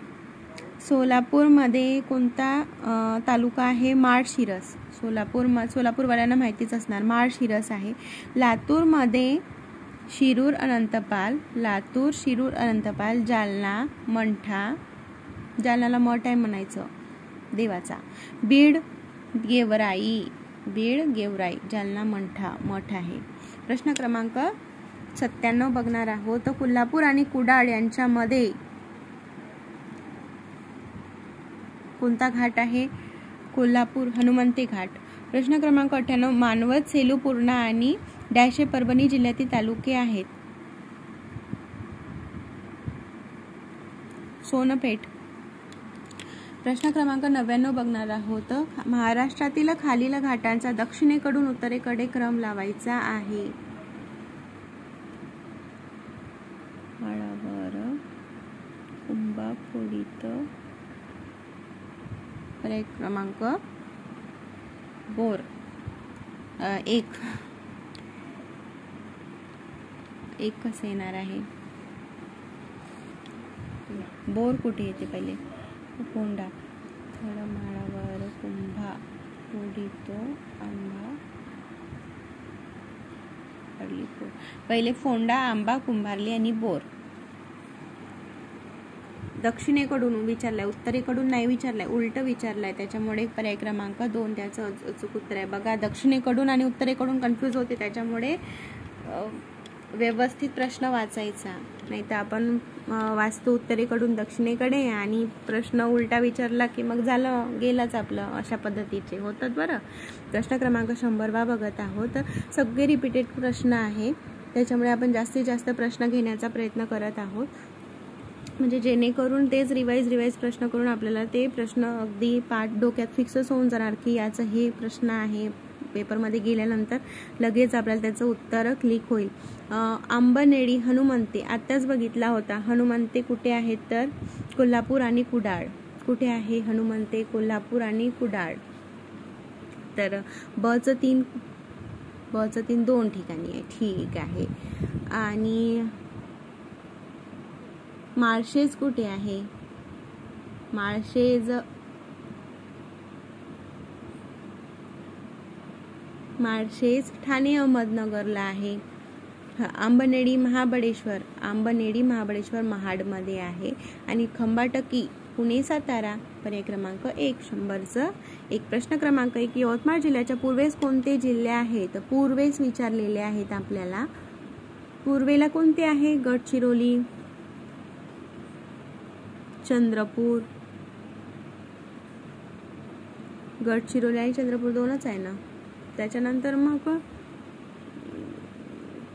सोलापूरमध्ये कोणता तालुका आहे? माळशिरस. सोलापूरवाल्यांना माहितीच असणार, माळशिरस आहे. लातूरमध्ये शिरूर अनंतपाल, लातूर शिरूर अनंतपाल. जालना मंठा, जालनाला मठ आहे म्हणायचं देवाचा. बीड गेवराई, बीड गेवराई. जालना मंठा मठ आहे. प्रश्न क्रमांक 97 बघणार आहोत. कोल्हापूर आणि कुडाळ यांच्यामध्ये कोणता घाट आहे? कोल्हापूर हनुमंते घाट. प्रश्न क्रमांक 98 मानवत, सेलू, पूर्णा आणि डॅश हे परभणी जिल्ह्यातील तालुके आहेत. सोनपेठ. प्रश्न क्रमांक 99 बघणार आहोत. महाराष्ट्रातील खालील घाटांचा दक्षिणेकडून उत्तरेकडे क्रम लावायचा आहे. माळावर, कुंभा, फोडीत. पर्याय क्रमांक बोर. एक कसं येणार आहे? बोर कुठे येते पहिले? फोंडा. थोडा माळावर, कुंभा, फोडीतो, आंबा, पहिले फोंडा, आंबा, कुंभारली आणि बोर. दक्षिणेकडून विचारलाय, उत्तरेकडून नाही विचारलाय, उलट विचारलाय, त्याच्यामुळे पर्याय क्रमांक 2 त्याचं अचूक उत्तर आहे. बघा दक्षिणेकडून आणि उत्तरेकडून कन्फ्यूज होते, त्याच्यामुळे व्यवस्थित प्रश्न वाचायचा, नाही तर आपण वाचतो उत्तरेकडून दक्षिणेकडे आणि प्रश्न उलटा विचारला की मग झालं, गेलंच आपलं. अशा पद्धतीचे होतात बरं. प्रश्न क्रमांक 100 बघत आहोत. सगळे रिपीटेड प्रश्न आहे, त्याच्यामुळे आपण जास्तीत जास्त प्रश्न घेण्याचा प्रयत्न करत आहोत, म्हणजे जेणेकरून तेच रिवाइज प्रश्न करून आपल्याला ते प्रश्न अगदी पाठ डोक्यात फिक्सच होऊन जाणार की याचं हे प्रश्न आहे. पेपरमध्ये गेल्यानंतर लगेच आपल्याला त्याचं उत्तर क्लिक होईल. आंबनेडी हनुमंते आत्ताच बघितला होता. हनुमंते कुठे आहेत? तर कोल्हापूर आणि कुडाळ. कुठे आहे हनुमंते? कोल्हापूर आणि कुडाळ. तर बचं 3 2 ठिकाणी आहे. ठीक आहे. आणि माळशेज कुठे आहे? माळशेज ठाणे अहमदनगरला आहे. आंबनेडी महाबळेश्वर महाडमध्ये आहे. आणि खंबाटकी पुणे सातारा. पर्याय क्रमांक 1 100चं 1. प्रश्न क्रमांक 1 यवतमाळ जिल्ह्याच्या पूर्वेस कोणते जिल्हे आहेत? पूर्वेस विचारलेले आहेत आपल्याला. पूर्वेला कोणते आहे? गडचिरोली, चंद्रपूर. गडचिरोली आणि चंद्रपूर 2च आहे ना. त्याच्यानंतर मग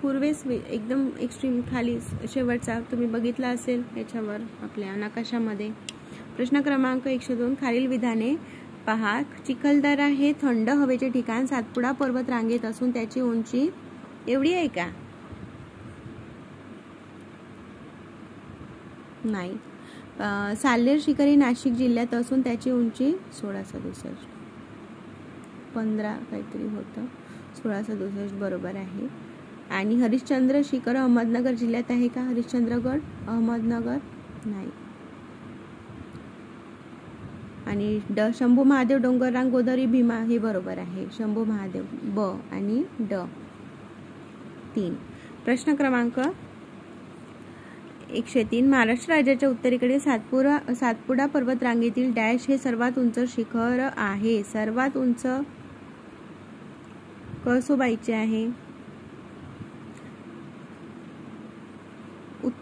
पूर्वेस एकदम एक्स्ट्रीम खाली शेवटचा तुम्ही बघितला असेल याच्यावर आपल्या नकाशामध्ये. प्रश्न क्रमांक 102 खालील विधाने पहा. चिखलदरा हे थंड हवेचे ठिकाण सातपुडा पर्वत रांगेत असून त्याची उंची एवढी आहे का? नाही. साल्हेर शिखर हे नाशिक जिल्ह्यात असून त्याची उंची 1667 15 काहीतरी होतं. 1667 बरोबर आहे. आणि हरिश्चंद्र शिखर अहमदनगर जिल्ह्यात आहे का? हरिश्चंद्रगड अहमदनगर नाही. आणि शंभू महादेव डोंगररांग गोदावरी भीमा हे बरोबर आहे. शंभू महादेव ब आणि ड 3. प्रश्न क्रमांक 103 महाराष्ट्र राज्याच्या उत्तरेकडील सातपुडा पर्वत रांगेतील डॅश हे सर्वात उंच शिखर आहे. सर्वात उंच कळसुबाईचे आहे.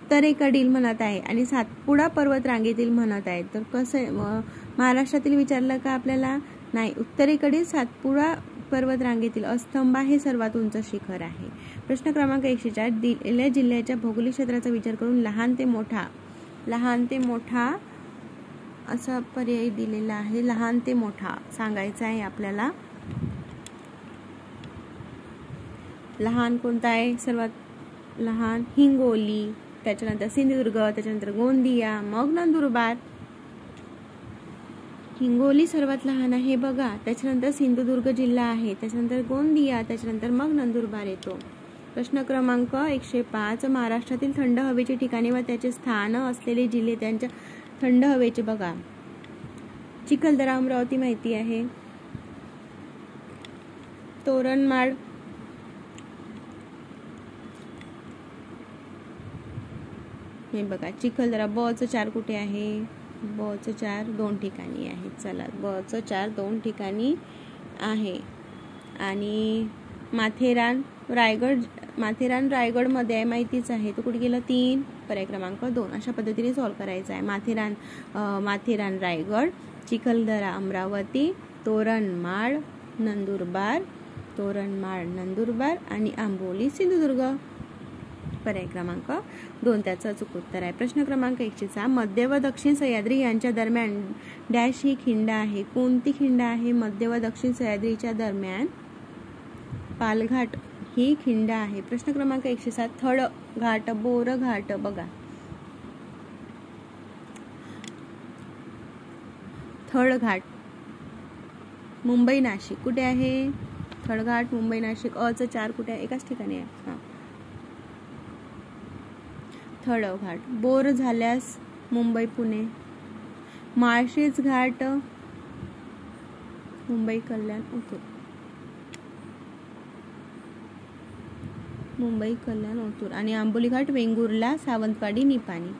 उत्तरेकडील म्हणत आहे आणि सातपुडा पर्वत रांगेतील म्हणत आहे. तर कसं आहे, महाराष्ट्रातील विचारलं का आपल्याला? नाही, उत्तरेकडील सातपुडा पर्वत रांगेतील अस्तंबा हे सर्वात उंच शिखर आहे. प्रश्न क्रमांक 104 दिलेल्या जिल्ह्याच्या भौगोलिक क्षेत्राचा विचार करून लहान ते मोठा असा पर्याय दिलेला आहे. लहान ते मोठा सांगायचा आहे आपल्याला. लहान कोणता आहे? सर्वात लहान हिंगोली, त्याच्यानंतर सिंधुदुर्ग, त्याच्यानंतर गोंदिया, मग नंदुरबार. हिंगोली सर्वात लहान आहे बघा, त्याच्यानंतर सिंधुदुर्ग जिल्हा आहे, त्याच्यानंतर गोंदिया, त्याच्यानंतर मग नंदुरबार येतो. प्रश्न क्रमांक 105 महाराष्ट्रातील थंड हवेची ठिकाणे व त्याचे स्थान असलेले जिल्हे त्यांच्या थंड हवेचे बघा. चिखलदरा अमरावती माहिती आहे. तोरणमाळ हे बघा, चिखलदरा. ब चं 4 कुठे आहे? ब चं 4 2 ठिकाणी आहे. चला, ब चं 4 2 ठिकाणी आहे. आणि माथेरान रायगडमध्ये आहे, माहितीच आहे. तो कुठे गेला? 3. पर्याय क्रमांक 2. अशा पद्धतीने सॉल्व्ह करायचं आहे. माथेरान रायगड, चिखलदरा अमरावती, तोरणमाळ नंदुरबार आणि आंबोली सिंधुदुर्ग. पर्याय क्रमांक 2 त्याचं अचूक उत्तर आहे. प्रश्न क्रमांक 106 मध्य व दक्षिण सह्याद्री यांच्या दरम्यान डॅश ही खिंड आहे. कोणती खिंड आहे? मध्य व दक्षिण सह्याद्रीच्या दरम्यान पालघाट ही खिंड आहे. प्रश्न क्रमांक 107 थळ घाट, बोर घाट बघा. थळ घाट मुंबई नाशिक कुठे आहे? थळघाट मुंबई नाशिक. अ चं 4 कुठे आहे? एकाच ठिकाणी आहे. थळघाट. बोर झाल्यास मुंबई पुणे. माळशेज घाट मुंबई कल्याण ओतूर आणि आंबोली घाट वेंगुर्ला सावंतवाडी निपाणी.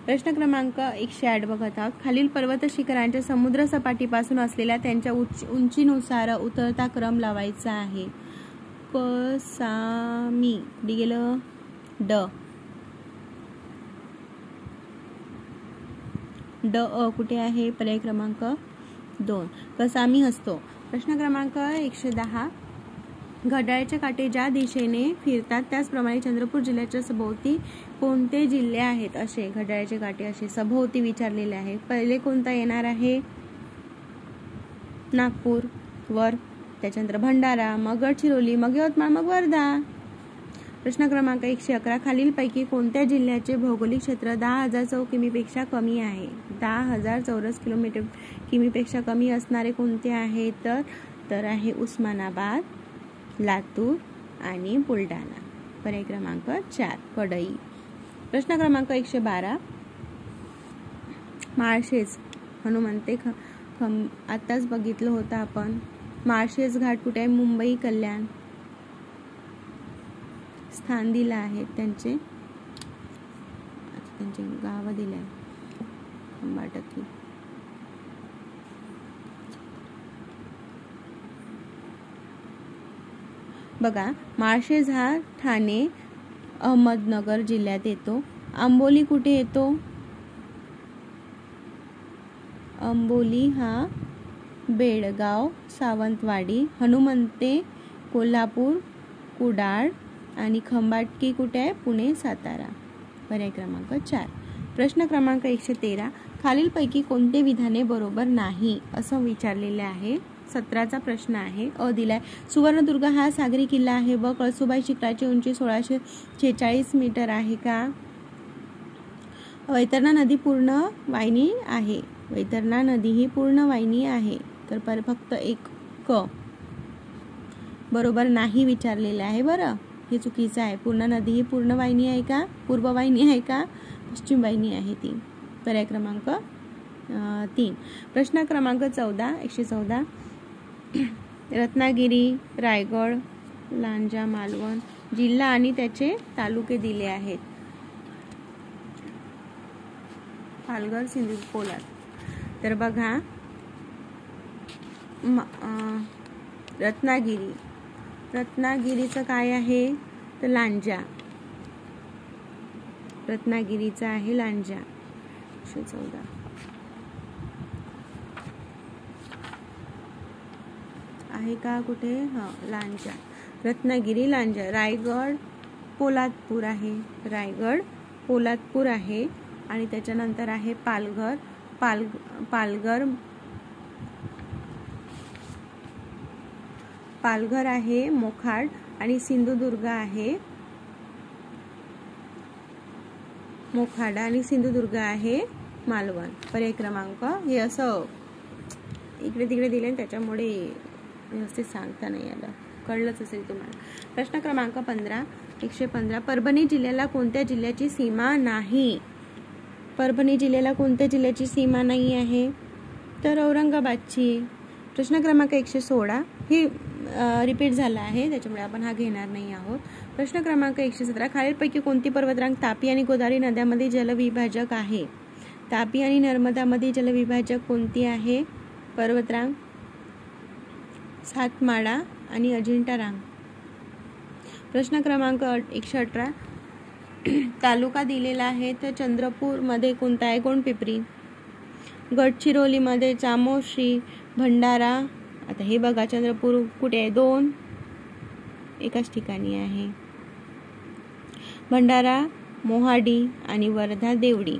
प्रश्न क्रमांक 108 बघत आहोत. खालील पर्वत शिखरांच्या समुद्र सपाटीपासून असलेल्या त्यांच्या उंचीनुसार उतरता क्रम लावायचा आहे. कसामी कुठे गेलं? ड कुठे आहे? पर्याय क्रमांक 2 कसामी हसतो. प्रश्न क्रमांक 110 घड्याळाचे काटे ज्या दिशेने फिरतात त्याचप्रमाणे चंद्रपूर जिल्ह्याच्या सभोवती कोणते जिल्हे आहेत? असे घड्याळाचे काटे असे सभोवती विचारलेले आहे. पहिले कोणता येणार आहे? नागपूर वर, त्याच्यानंतर भंडारा, मग गडचिरोली, मग यवतमाळ, मग वर्धा. प्रश्न क्रमांक 111 खालीलपैकी कोणत्या जिल्ह्याचे भौगोलिक क्षेत्र 10,000 चौरस किमीपेक्षा कमी आहे? 10,000 चौरस किमीपेक्षा कमी असणारे कोणते आहे? तर आहे उस्मानाबाद, लातूर आणि बुलढाणा. पर्याय क्रमांक 4 कडई. प्रश्न क्रमांक 112 माळशेज हनुमंते आताच बघितलं होतं आपण. माळशेज घाट कुठे आहे? मुंबई कल्याण. स्थान दिलं आहे त्यांचे गाव दिले आहे. खंबाटकी बघा. माळशेज हा ठाणे अहमदनगर जिल्ह्यात येतो. आंबोली कुठे येतो? आंबोली हा बेळगाव सावंतवाडी. हनुमंते कोल्हापूर कुडाळ आणि खंबाटकी कुठे आहे? पुणे सातारा. पर्याय क्रमांक 4. प्रश्न क्रमांक 113 खालीलपैकी कोणते विधाने बरोबर नाही असं विचारलेले आहे. 17चा प्रश्न आहे. अ दिलाय सुवर्णदुर्ग हा सागरी किल्ला आहे. ब कळसुबाई शिखराची उंची 1646 मीटर आहे का? वैतरणा नदी पूर्ण वाहिनी आहे. वैतरणा नदी ही पूर्ण वाहिनी आहे. तर फक्त एक क बरोबर नाही विचारलेलं आहे. बरं, हे चुकीचं आहे. पूर्णा नदी ही पूर्ण वाहिनी आहे का? पूर्व वाहिनी आहे का? पश्चिम वाहिनी आहे ती. पर्याय क्रमांक 3. प्रश्न क्रमांक 114 रत्नागिरी, रायगड, लांजा, मालवण जिल्हा आणि त्याचे तालुके दिले आहेत. पालघर, सिंधुदुर्ग, कोल्हापूर. तर बघा रत्नागिरीचं काय आहे? तर लांजा. रत्नागिरीचा आहे लांजा 114 आहे का कुठे? लांजा, रत्नागिरी, लांजा. रायगड पोलादपूर आहे, रायगड पोलादपूर आहे. आणि त्याच्यानंतर आहे पालघर, पालघर आहे मोखाड. आणि सिंधुदुर्ग आहे मोखाडा आणि सिंधुदुर्ग आहे मालवण. पर्याय क्रमांक हे असं इकडे तिकडे दिले त्याच्यामुळे व्यवस्थित सांगता नाही आलं, कळलंच असेल तुम्हाला. प्रश्न क्रमांक 15 115 परभणी जिल्ह्याला कोणत्या जिल्ह्याची सीमा नाही? परभणी जिल्ह्याला कोणत्या जिल्ह्याची सीमा नाही आहे? तर औरंगाबादची. प्रश्न क्रमांक 116 हे रिपीट झाला आहे त्याच्यामुळे आपण हा घेणार नाही आहोत. प्रश्न क्रमांक 117 खालीलपैकी कोणती पर्वतरांग तापी आणि गोदावरी नद्यांमध्ये जलविभाजक आहे? तापी आणि नर्मदामध्ये जलविभाजक कोणती आहे पर्वतरांग? सातमाळा आणि अजिंठा रांग. प्रश्न क्रमांक 118 तालुका दिलेला आहे तर चंद्रपूरमध्ये कोणता आहे? गोंडपिंपरी. गडचिरोलीमध्ये चामोशी, भंडारा. आता हे बघा चंद्रपूर कुठे आहे? 2 एकाच ठिकाणी आहे. भंडारा मोहाडी आणि वर्धा देवडी.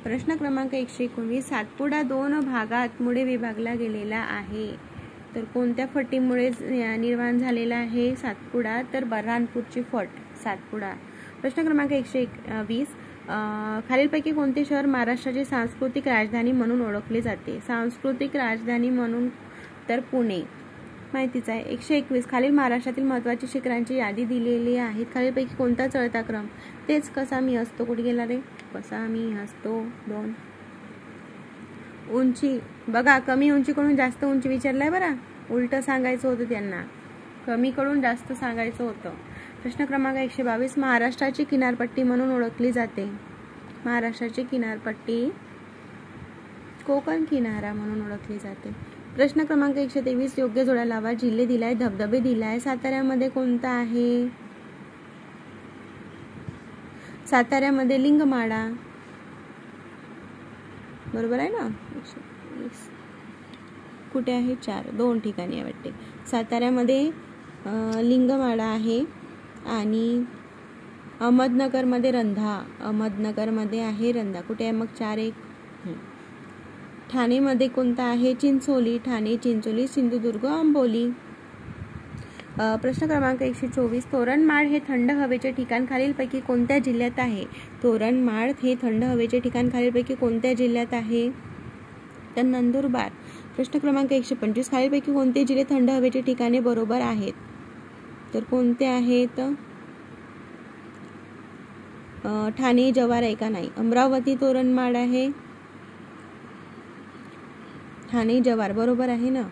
प्रश्न क्रमांक 119 सातपुडा 2 भागात मुळे विभागला गेलेला आहे तर कोणत्या फटीमुळे निर्माण झालेला आहे सातपुडा? तर बऱ्हाणपूरची फट सातपुडा. प्रश्न क्रमांक 120 खालीलपैकी कोणते शहर महाराष्ट्राची सांस्कृतिक राजधानी म्हणून ओळखले जाते? सांस्कृतिक राजधानी म्हणून तर पुणे माहितीच आहे. 121 खालील महाराष्ट्रातील महत्त्वाची शिखरांची यादी दिलेली आहे. खालीलपैकी कोणता चढता क्रम? तेच कसा मी असतो. कुठे गेला रे? कसा मी असतो 2. उंची बघा, कमी उंचीकडून जास्त उंची विचारलाय बरं, उलट सांगायचं होतं त्यांना, कमीकडून जास्त सांगायचं होतं. प्रश्न क्रमांक 122 महाराष्ट्राची किनारपट्टी म्हणून ओळखली जाते. महाराष्ट्राची किनारपट्टी कोकण किनारा म्हणून ओळखली जाते. प्रश्न क्रमांक 123 योग्य जोड्या लावा. जिल्हे दिलाय, धबधबे दिलाय. साताऱ्यामध्ये कोणता आहे? साताऱ्यामध्ये लिंगमाळा बरोबर आहे ना. 120 कुठे आहे? 4 2 ठिकाणी आहे वाटते. साताऱ्यामध्ये लिंगमाळा आहे आणि अहमदनगरमध्ये रंधा, अहमदनगरमध्ये आहे रंधा. कुठे आहे मग? 4 1. ठाणेमध्ये कोणता आहे? चिंचोली, ठाणे चिंचोली, सिंधुदुर्ग आंबोली. प्रश्न क्रमांक 124 तोरणमाळ हे थंड हवेचे ठिकाण खालीलपैकी कोणत्या जिल्ह्यात आहे? तोरणमाळ हे थंड हवेचे ठिकाण खालीलपैकी कोणत्या जिल्ह्यात आहे? तर नंदुरबार. प्रश्न क्रमांक 125 खालीलपैकी कोणते जिल्हे थंड हवेचे ठिकाणे बरोबर आहेत? तर कोणते आहेत? ठाणे जव्हार आहे का? नाही. अमरावती तोरणमाळ आहे. ठाणे जव्हार बरोबर आहे ना.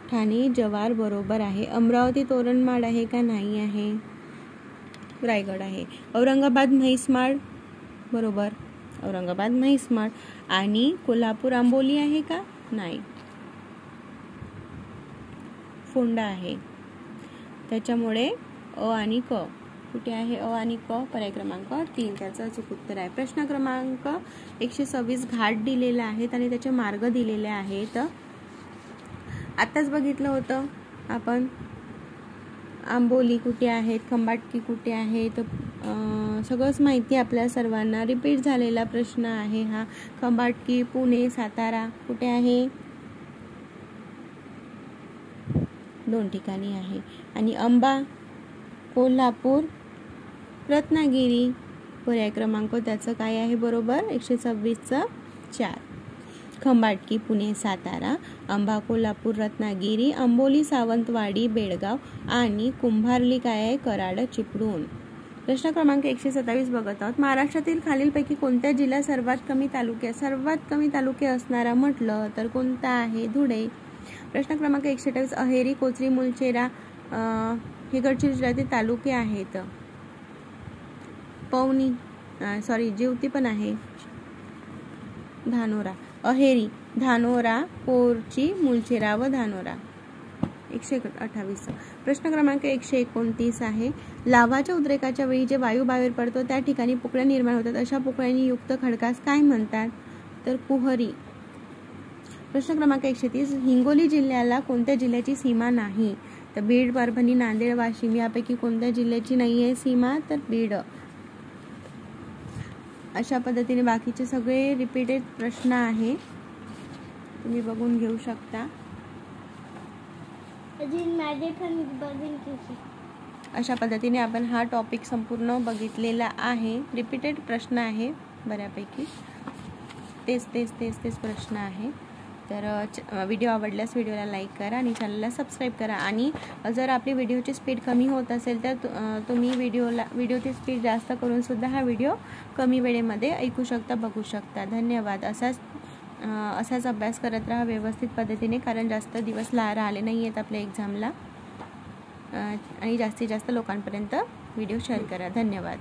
ठाणे जव्हार बरोबर आहे. अमरावती तोरणमाळ आहे का? नाही आहे. रायगड आहे. औरंगाबाद म्हैसमाळ बरोबर, औरंगाबाद म्हैसमाळ. आणि कोल्हापूर आंबोली आहे का? नाही. फोंडा आहे. त्याच्यामुळे अ आणि क कुठे आहे? अ आणि क पर्याय क्रमांक 3 त्याचं अचूक उत्तर आहे. प्रश्न क्रमांक 126 घाट दिलेले आहेत आणि त्याचे मार्ग दिलेले आहेत. आताच बघितलं होतं आपण आंबोली कुठे आहेत, खंबाटकी कुठे आहे, तर सगळंच माहिती आपल्या सर्वांना. रिपीट झालेला प्रश्न आहे हा. खंबाटकी पुणे सातारा कुठे आहे? 2 ठिकाणी आहे. आणि अंबा कोल्हापूर रत्नागिरी. पर्याय क्रमांक त्याचं काय आहे बरोबर? 126चं 4. खंबाटकी पुणे सातारा, अंबा कोल्हापूर रत्नागिरी, आंबोली सावंतवाडी बेळगाव आणि कुंभारली काय आहे? कराड चिपळूण. प्रश्न क्रमांक 127 बघत आहोत. महाराष्ट्रातील खालीलपैकी कोणत्या जिल्ह्यात सर्वात कमी तालुके असणारा म्हटलं तर कोणता आहे? धुळे. प्रश्न क्रमांक 128 अहेरी, कोचरी, मुलचेरा हे गडचिरोली जिल्ह्यातील तालुके आहेत. पवनी जिवती पण आहे. धानोरा, अहेरी, धानोरा, कोरची, मुलचेरा व धानोरा. 128. प्रश्न क्रमांक 129 आहे. लाव्हाच्या उद्रेकाच्या वेळी जे वायू बाहेर पडतो त्या ठिकाणी पोकळ्या निर्माण होतात, अशा पोकळ्यांनी युक्त खडकास काय म्हणतात? तर कुहरी. प्रश्न क्रमांक 130. हिंगोली जिल्ह्याला कोणत्या जिल्ह्याची सीमा नाही? तर बीड, परभणी, नांदेड, वाशिम यापैकी कोणत्या जिल्ह्याची नाही आहे सीमा? तर बीड. अशा पद्धतीने बाकीचे सगळे रिपीटेड प्रश्न आहे, तुम्ही बघून घेऊ शकता. अशा पद्धतीने आपण हा टॉपिक संपूर्ण बघितलेला आहे. रिपीटेड प्रश्न आहे बऱ्यापैकी, तेच प्रश्न आहे. तर व्हिडिओ आवडल्यास व्हिडिओला लाईक करा आणि चॅनलला सबस्क्राईब करा. आणि जर आपली व्हिडिओची स्पीड कमी होत असेल तर तुम्ही व्हिडिओची स्पीड जास्त करून सुद्धा हा व्हिडिओ कमी वेळेमध्ये ऐकू शकता, बघू शकता. धन्यवाद. असाच अभ्यास करत राहा व्यवस्थित पद्धतीने, कारण जास्त दिवस राहिले नाही आहेत आपल्या एक्झामला. आणि जास्तीत जास्त लोकांपर्यंत व्हिडिओ शेअर करा. धन्यवाद.